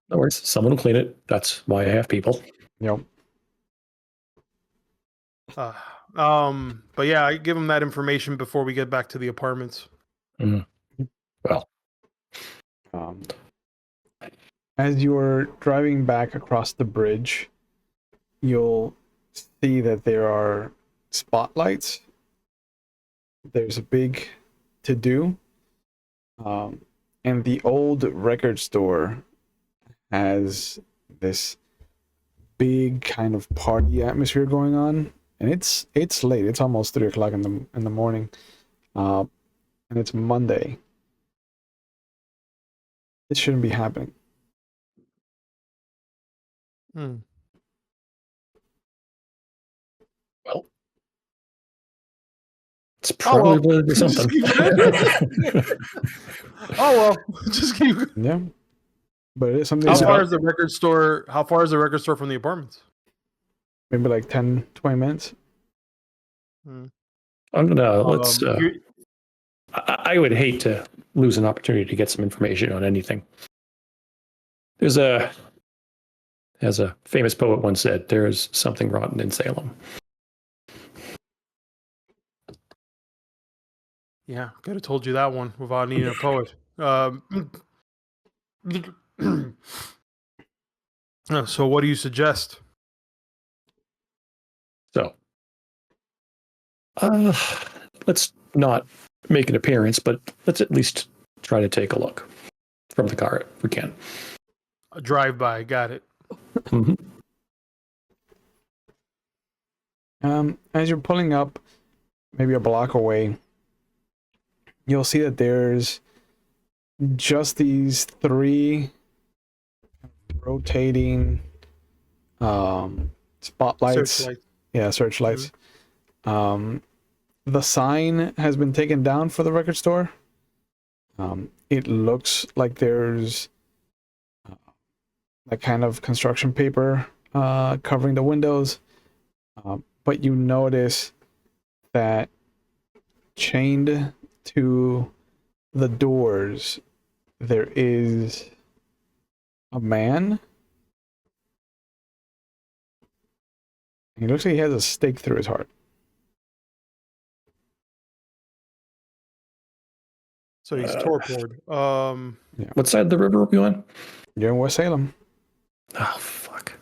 worries. Someone will clean it. That's why I have people. Yep. But yeah, I give him that information before we get back to the apartments. Mm. Well, Um, as you're driving back across the bridge, you'll see that there are spotlights. There's a big to do. And the old record store has this big kind of party atmosphere going on, and it's late. It's almost 3 o'clock in the morning, and it's Monday. It shouldn't be happening. Hmm. well, it's probably Just something. keep it in. Oh well, just keep. Yeah, but it is something. How Is it far up? is the record store? How far is the record store from the apartments? Maybe like 10-20 minutes. I'm gonna let's. You, I would hate to lose an opportunity to get some information on anything. As a famous poet once said, "There's something rotten in Salem." yeah, could have told you that one without needing a poet. So what do you suggest? So, let's not make an appearance, but let's at least try to take a look from the car if we can. A drive-by, got it. Mm-hmm. As you're pulling up, maybe a block away, you'll see that there's just these 3 rotating spotlights. Searchlight. Yeah, searchlights. The sign has been taken down for the record store. It looks like there's that kind of construction paper covering the windows, but you notice that chained to the doors there is a man. He looks like he has a stake through his heart. So he's torpored. What side of the river are we on? You're in West Salem. Oh, fuck.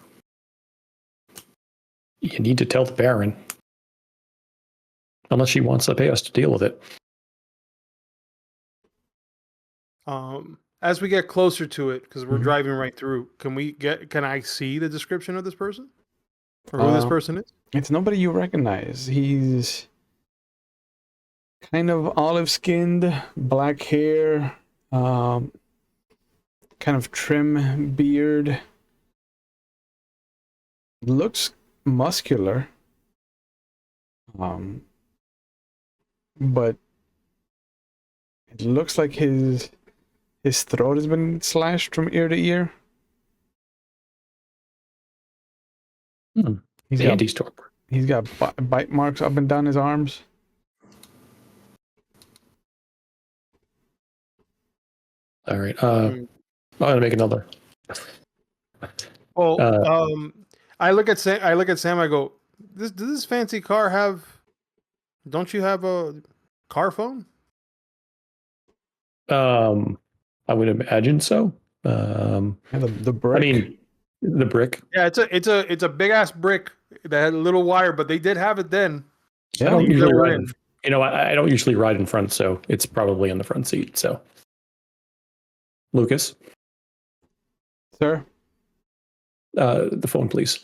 You need to tell the Baron. Unless she wants to pay us to deal with it. As we get closer to it, because we're driving right through, can I see the description of this person? Or who this person is? It's nobody you recognize. He's kind of olive-skinned, black hair, kind of trim beard. Looks muscular. But it looks like his throat has been slashed from ear to ear. Andy's torpor. He's got bite marks up and down his arms. All right. I'm gonna make another. Well, I look at Sam. I go, does this fancy car have? Don't you have a car phone? I would imagine so. The brick. I mean, the brick. Yeah, it's a big ass brick that had a little wire, but they did have it then. Yeah, I don't usually ride in. I don't usually ride in front, so it's probably in the front seat. So, Lucas, sir. The phone, please.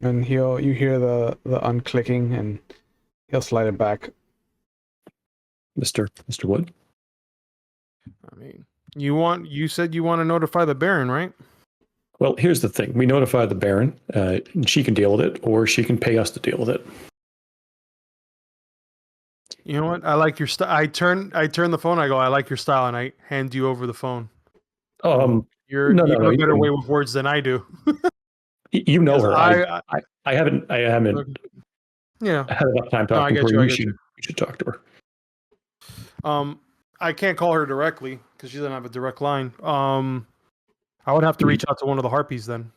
And you hear the unclicking, and he'll slide it back. Mr. Wood. I mean, you said you want to notify the Baron, right? Well, here's the thing. We notify the Baron. She can deal with it, or she can pay us to deal with it. You know what? I like your style. I turn the phone. I go, I like your style, and I hand you over the phone. No, you have a better way with words than I do. You know her. I haven't. Yeah. I had enough time talking to her. You should talk to her. I can't call her directly because she doesn't have a direct line. I would have to reach out to one of the harpies then.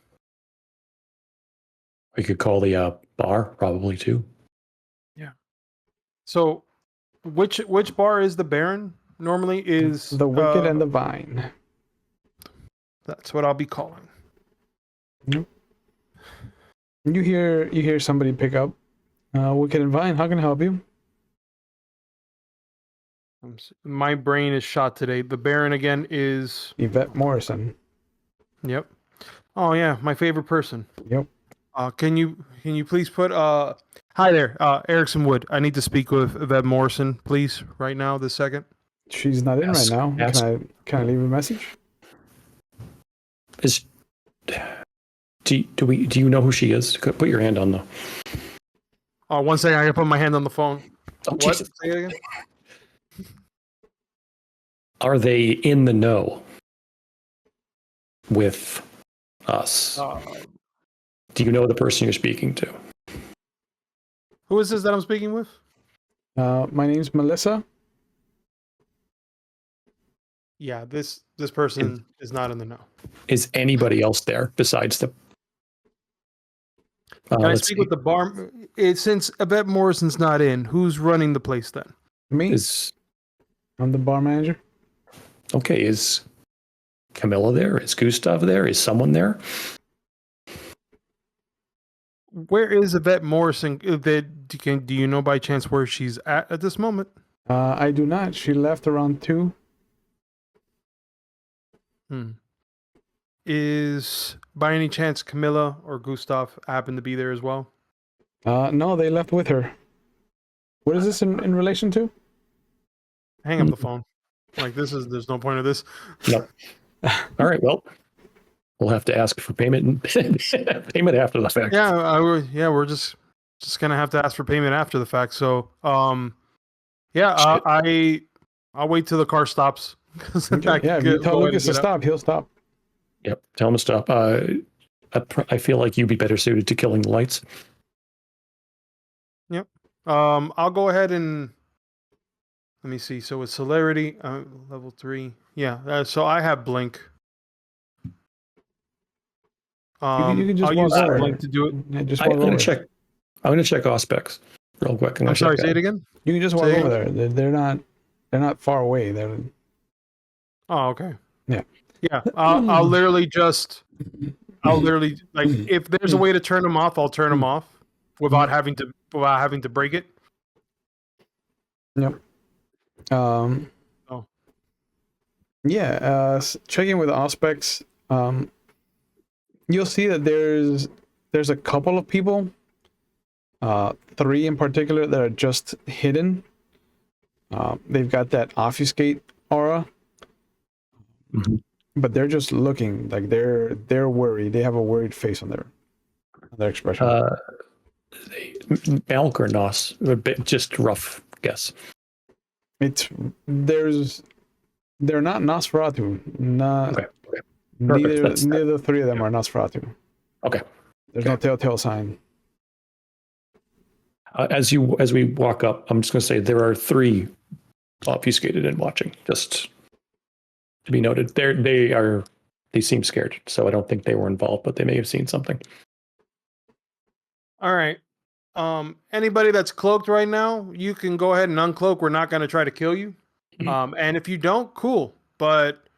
You could call the bar probably too. Yeah. So, which bar is the Baron? Normally is the Wicked and the Vine. That's what I'll be calling. You hear somebody pick up. Wicked and Vine, how can I help you? My brain is shot today. The Baron again is Yvette Morrison. Yep. Oh yeah, my favorite person. Yep. Can you please put hi there, Erikson Wood. I need to speak with Yvette Morrison, please, right now, this second. She's not in right now. Can I leave a message? Do you know who she is? Put your hand on the. Oh, one second. I gotta put my hand on the phone. Oh, what? Jesus. Say it again. Are they in the know with us? Do you know the person you're speaking to? Who is this that I'm speaking with? My name's Melissa. Yeah, this person is not in the know. Is anybody else there besides the? Can I speak with the bar? Since Yvette Morrison's not in, who's running the place then? Me. I'm the bar manager. Okay, is Camilla there? Is Gustav there? Is someone there? Where is Yvette Morrison? Do you know by chance where she's at this moment? I do not. She left around 2. Is by any chance Camilla or Gustav happen to be there as well? No, they left with her. What is this in relation to? Hang up the phone. Like there's no point of this. No. All right. Well, we'll have to ask for payment payment after the fact. Yeah, we're just gonna have to ask for payment after the fact. So, I'll wait till the car stops. Okay. Yeah, if you tell Lucas to stop, he'll stop. Yep, tell him to stop. I feel like you'd be better suited to killing the lights. Yep. I'll go ahead and let me see. So with celerity, level 3. Yeah. So I have blink. You can just I'll use blink to do it. Yeah, I'm gonna check Auspex real quick. I'm sorry. Say it again. You can just walk over there. They're not far away. Oh, okay. Yeah. Yeah. I'll literally like if there's a way to turn them off, I'll turn them off without having to break it. Yep. Yeah. Checking with Auspex, you'll see that there's a couple of people, 3 in particular, that are just hidden. They've got that obfuscate aura. Mm-hmm. But they're just looking like they're worried. They have a worried face on their expression. Malk or Nos? A bit just rough guess. They're not Nosferatu. Okay. Neither 3 of them are Nosferatu. Okay. There's no telltale sign. As we walk up, I'm just going to say there are 3 obfuscated and watching. Just to be noted, they seem scared, so I don't think they were involved, but they may have seen something. All right. Anybody that's cloaked right now, you can go ahead and uncloak. We're not going to try to kill you. And if you don't, cool. But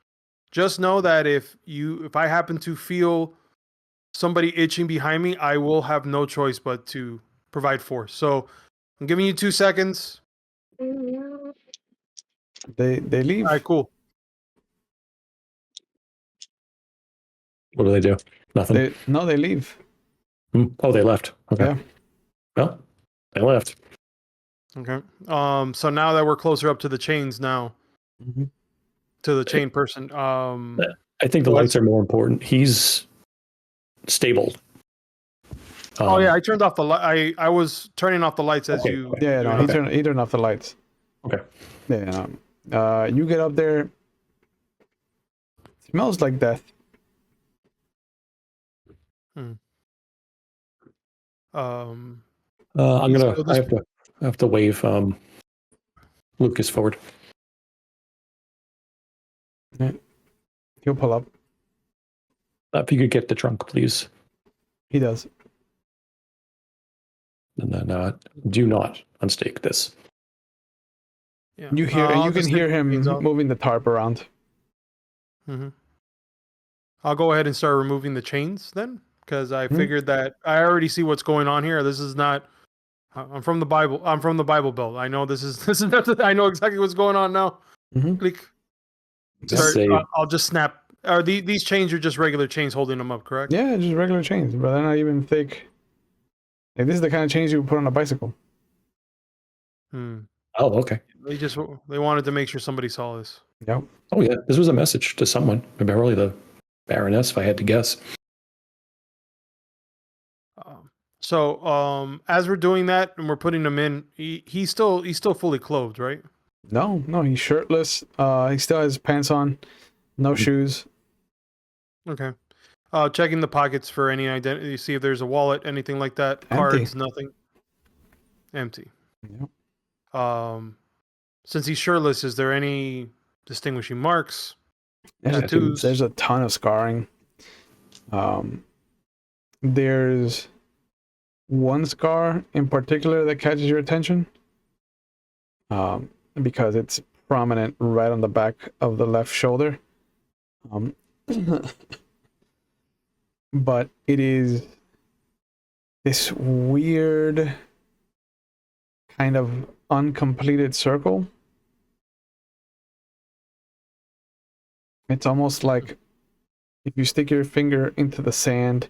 just know that if I happen to feel somebody itching behind me, I will have no choice but to provide force. So I'm giving you 2 seconds. They leave. All right, cool. What do they do? Nothing. They leave. Oh, they left. Okay. Yeah. Well, they left. Okay. So now that we're closer up to the chains now, to the chain person. I think the lights are more important. He's stable. Oh yeah, I turned off the light. I was turning off the lights as Okay. you. Yeah, no, he turned off the lights. Okay. Yeah, no. You get up there. Smells like death. Hmm. I'm gonna. I have to wave Lucas forward. Yeah. He'll pull up. If you could get the trunk, please. He does. And then do not unstake this. Yeah. You hear, and you can hear him moving the tarp around. Mm-hmm. I'll go ahead and start removing the chains then, because I figured that I already see what's going on here. This is not. I'm from the Bible. I'm from the Bible Belt. I know this is not. I know exactly what's going on now. Click. Start. I'll just snap. These chains are just regular chains holding them up, correct? Yeah, just regular chains, but they're not even thick. Like, this is the kind of chains you would put on a bicycle. Oh, okay. They wanted to make sure somebody saw this. Yep. Oh yeah, this was a message to someone. Probably the Baroness, if I had to guess. So as we're doing that and we're putting him in, he's still fully clothed, right? No, he's shirtless. He still has pants on, no shoes. Okay. Checking the pockets for any identity, see if there's a wallet, anything like that. Empty. Cards, nothing. Empty. Yep. Since he's shirtless, is there any distinguishing marks? There's a ton of scarring. There's one scar in particular that catches your attention. Because it's prominent right on the back of the left shoulder. But it is this weird kind of uncompleted circle. It's almost like if you stick your finger into the sand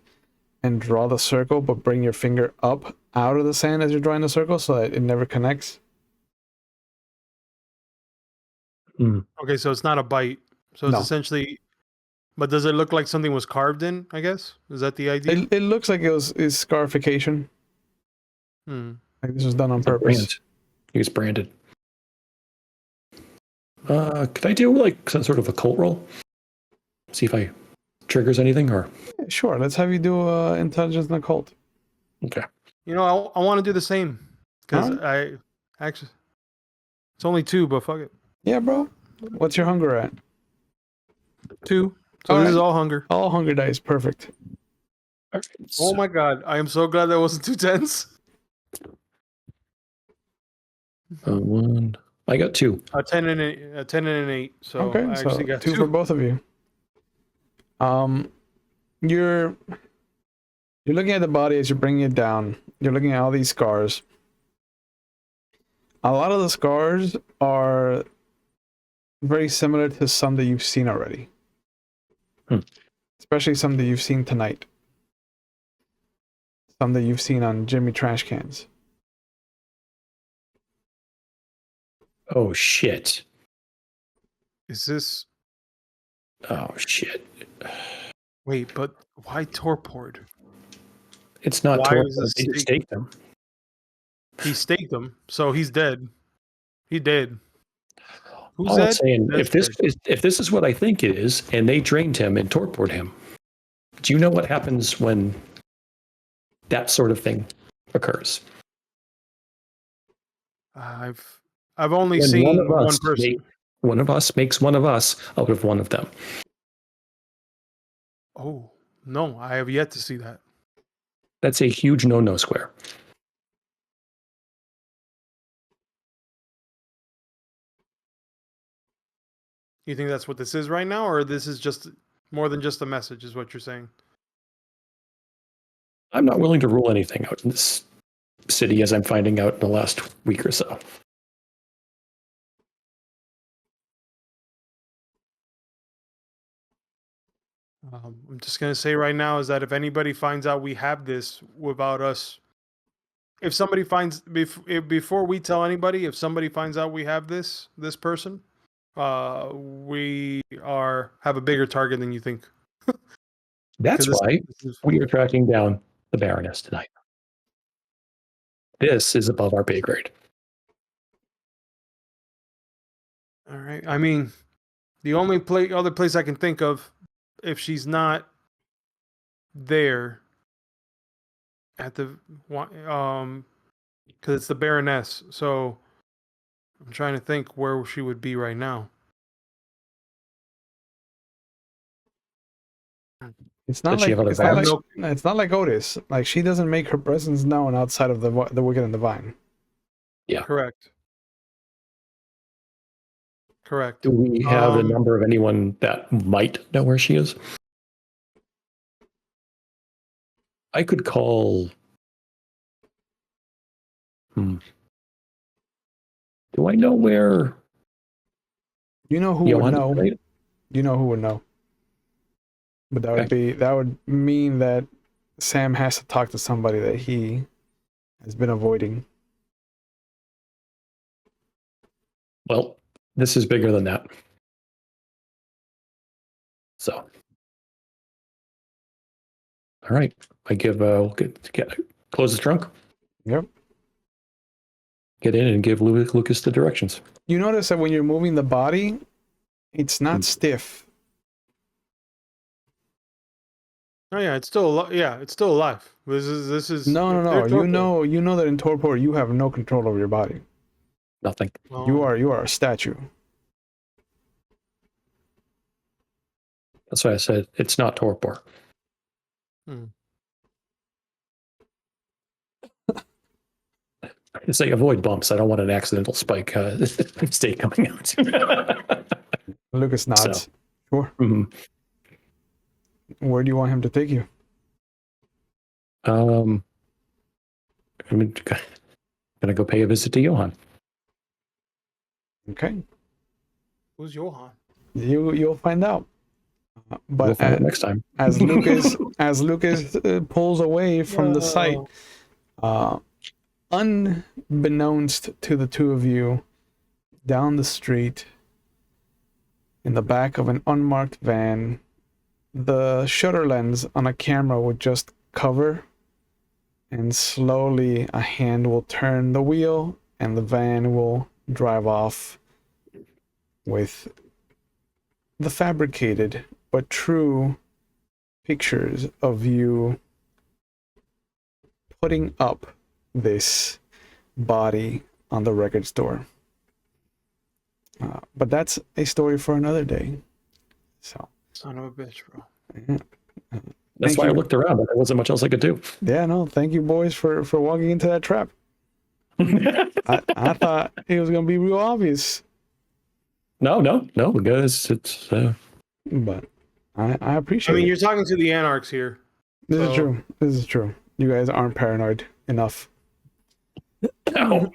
and draw the circle, but bring your finger up out of the sand as you're drawing the circle so that it never connects. Okay, so it's not a bite. So it's essentially, but does it look like something was carved in, I guess? Is that the idea? It looks like is scarification. Like this was done on purpose. He was branded. Could I do like some sort of a cult roll? See if I triggers anything or? Yeah, sure, let's have you do intelligence and occult. Okay. You know, I want to do the same. Because I actually, it's only 2, but fuck it. Yeah, bro. What's your hunger at? 2. So this is all hunger. All hunger dice, perfect. Right, oh my god, I am so glad that wasn't 2 10s. 1. I got 2. A 10 and an 8. So okay, I actually so got 2 for both of you. You're looking at the body as you're bringing it down. You're looking at all these scars. A lot of the scars are very similar to some that you've seen already. Especially some that you've seen tonight. Some that you've seen on Jimmy Trashcans. Oh shit. Is this? Oh shit. Wait, but why torpor? It's not torpor. He staked him. He staked him, so he's dead. He did. Who's All dead? I'm saying, That's if this is what I think it is, and they drained him and torpored him, do you know what happens when that sort of thing occurs? I've only seen one person. One of us makes one of us out of one of them. Oh no, I have yet to see that. That's a huge no-no square. You think that's what this is right now, or this is just more than just a message, is what you're saying? I'm not willing to rule anything out in this city, as I'm finding out in the last week or so. I'm just going to say right now is that if anybody finds out we have this without us, if somebody finds, before we tell anybody, if somebody finds out we have this person, we have a bigger target than you think. That's why we are tracking down the Baroness tonight. This is above our pay grade. All right. I mean, the only other place I can think of, if she's not there at the because it's the Baroness. So I'm trying to think where she would be right now. It's not like it's not like Otis. Like, she doesn't make her presence known outside of the Wicked and the Vine. Yeah. Correct. Do we have a number of anyone that might know where she is? I could call. Do I know where? You know who would know. You know who would know. But that would mean that Sam has to talk to somebody that he has been avoiding. Well, this is bigger than that. So, all right. I give we'll close the trunk. Yep. Get in and give Lucas the directions. You notice that when you're moving the body, it's not stiff. Oh yeah, it's still it's still alive. This is no. You know that in torpor you have no control over your body. Nothing. You are a statue. That's why I said it's not torpor. I say avoid bumps. I don't want an accidental spike state coming out. Lucas nods. So, sure. Mm-hmm. Where do you want him to take you? I'm gonna go pay a visit to Johan. Okay. Who's Johan? You'll find out. But we'll find out next time. As Lucas pulls away from the site, unbeknownst to the two of you, down the street, in the back of an unmarked van, the shutter lens on a camera would just cover, and slowly a hand will turn the wheel and the van will drive off with the fabricated but true pictures of you putting up this body on the record store. But that's a story for another day. So, son of a bitch, bro. Yeah. That's why I looked around, but there wasn't much else I could do. Yeah, no, thank you, boys, for walking into that trap. I thought it was gonna be real obvious. No, because it's. But I appreciate. I mean, it. you're talking to the Anarchs here. This is true. You guys aren't paranoid enough. No.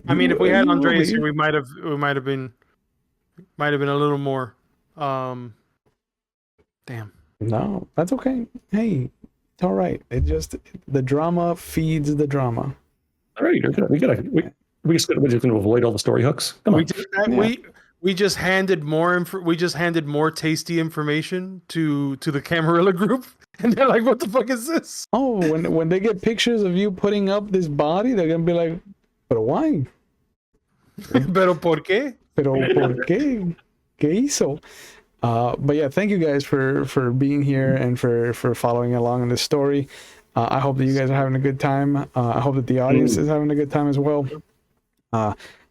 I mean, if we had Andres here, we might have been a little more. Damn. No, that's okay. Hey, it's all right. It just the drama feeds the drama. All right, we're just gonna avoid all the story hooks. Come on. We just handed more tasty information to the Camarilla group, and they're like, "What the fuck is this?" Oh, when they get pictures of you putting up this body, they're gonna be like, "Pero why? Pero por qué? Pero por qué? ¿Qué hizo?" But yeah, thank you guys for being here and for following along in this story. I hope that you guys are having a good time. I hope that the audience is having a good time as well.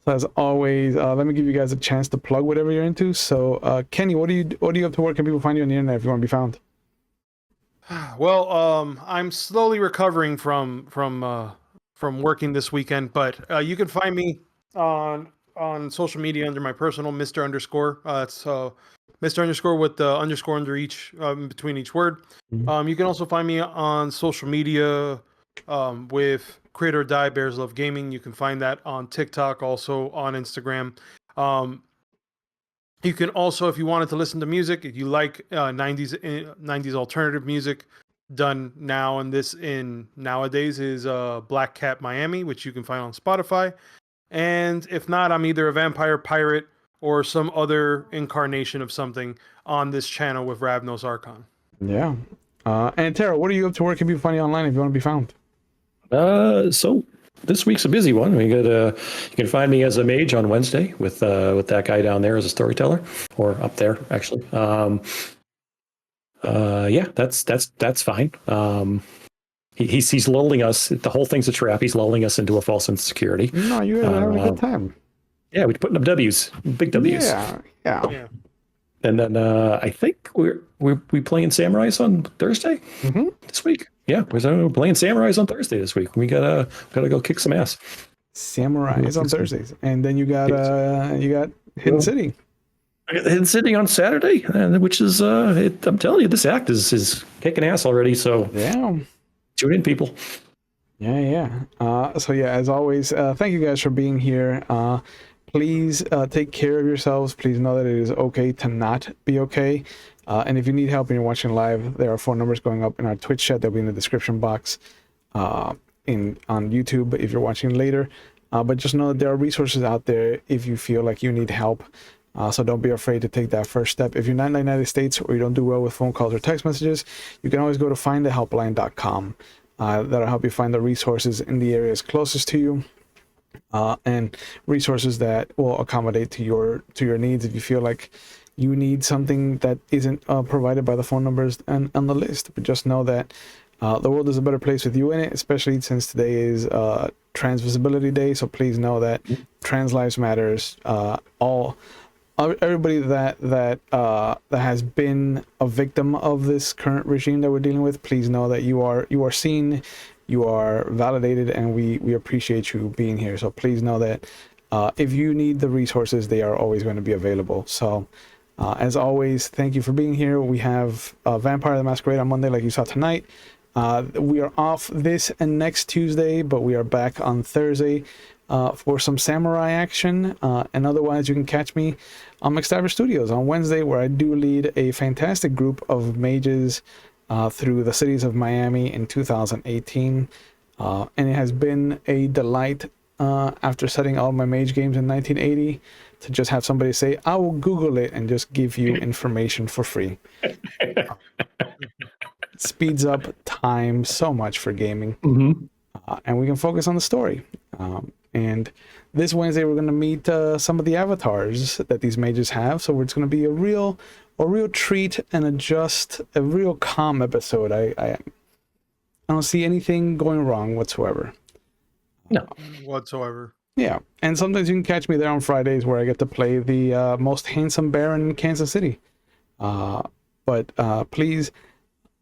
So as always, let me give you guys a chance to plug whatever you're into. So, Kenny, what do you have to work? Can people find you on the internet if you want to be found? Well, I'm slowly recovering from working this weekend, but you can find me on social media under my personal Mr. Underscore. It's Mr. Underscore with the underscore under each between each word. Mm-hmm. You can also find me on social media with Create or Die Bears Love Gaming. You can find that on TikTok, also on Instagram. You can also, if you wanted to listen to music, if you like 90s alternative music done now and this in nowadays is Black Cat Miami, which you can find on Spotify. And if not, I'm either a vampire pirate or some other incarnation of something on this channel with Ravnos Archon. Yeah. And Tara, what are you up to? Where can people find you online if you want to be found? So this week's a busy one. We got you can find me as a mage on Wednesday with that guy down there as a storyteller, or up there actually. Yeah, that's fine. He's lulling us. The whole thing's a trap. He's lulling us into a false sense of security. No, you guys are having a good time. Yeah, we're putting up W's, big W's. Yeah. And then I think we playing Samurais on Thursday this week. Yeah, we're playing Samurais on Thursday this week. We gotta go kick some ass. Samurais on Thursdays, and then you got Hidden City. I got Hidden City on Saturday, which is I'm telling you, this act is kicking ass already. So yeah, tune in, people. Yeah. So yeah, as always, thank you guys for being here. Please take care of yourselves. Please know that it is okay to not be okay. And if you need help and you're watching live, there are phone numbers going up in our Twitch chat. They'll be in the description box on YouTube if you're watching later. But just know that there are resources out there if you feel like you need help. So don't be afraid to take that first step. If you're not in the United States or you don't do well with phone calls or text messages, you can always go to findthehelpline.com. That'll help you find the resources in the areas closest to you. And resources that will accommodate to your needs if you feel like you need something that isn't provided by the phone numbers and on the list. But just know that the world is a better place with you in it, especially since today is Trans Visibility Day. So please know that trans lives matters. Everybody that has been a victim of this current regime that we're dealing with, please know that you are seen. You are validated, and we appreciate you being here. So please know that if you need the resources, they are always going to be available. So as always, thank you for being here. We have Vampire the Masquerade on Monday, like you saw tonight. We are off this and next Tuesday, but we are back on Thursday for some samurai action. And otherwise, you can catch me on McStabber Studios on Wednesday, where I do lead a fantastic group of mages through the cities of Miami in 2018, and it has been a delight after setting all my mage games in 1980 to just have somebody say, I will Google it and just give you information for free. It speeds up time so much for gaming, and we can focus on the story. And this Wednesday we're going to meet some of the avatars that these mages have, so it's going to be a real treat and a real calm episode. I don't see anything going wrong whatsoever. No, whatsoever. Yeah, and sometimes you can catch me there on Fridays where I get to play the most handsome baron in Kansas City. But please,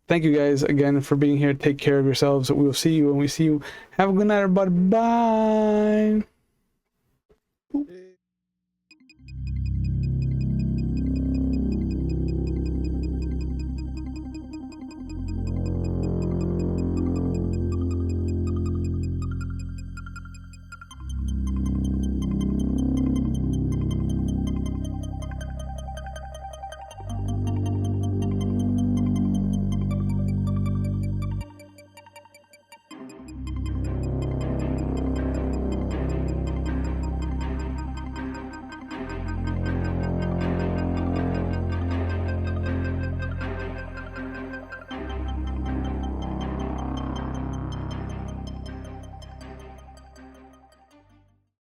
thank you guys again for being here. Take care of yourselves. We will see you when we see you. Have a good night, everybody. Bye.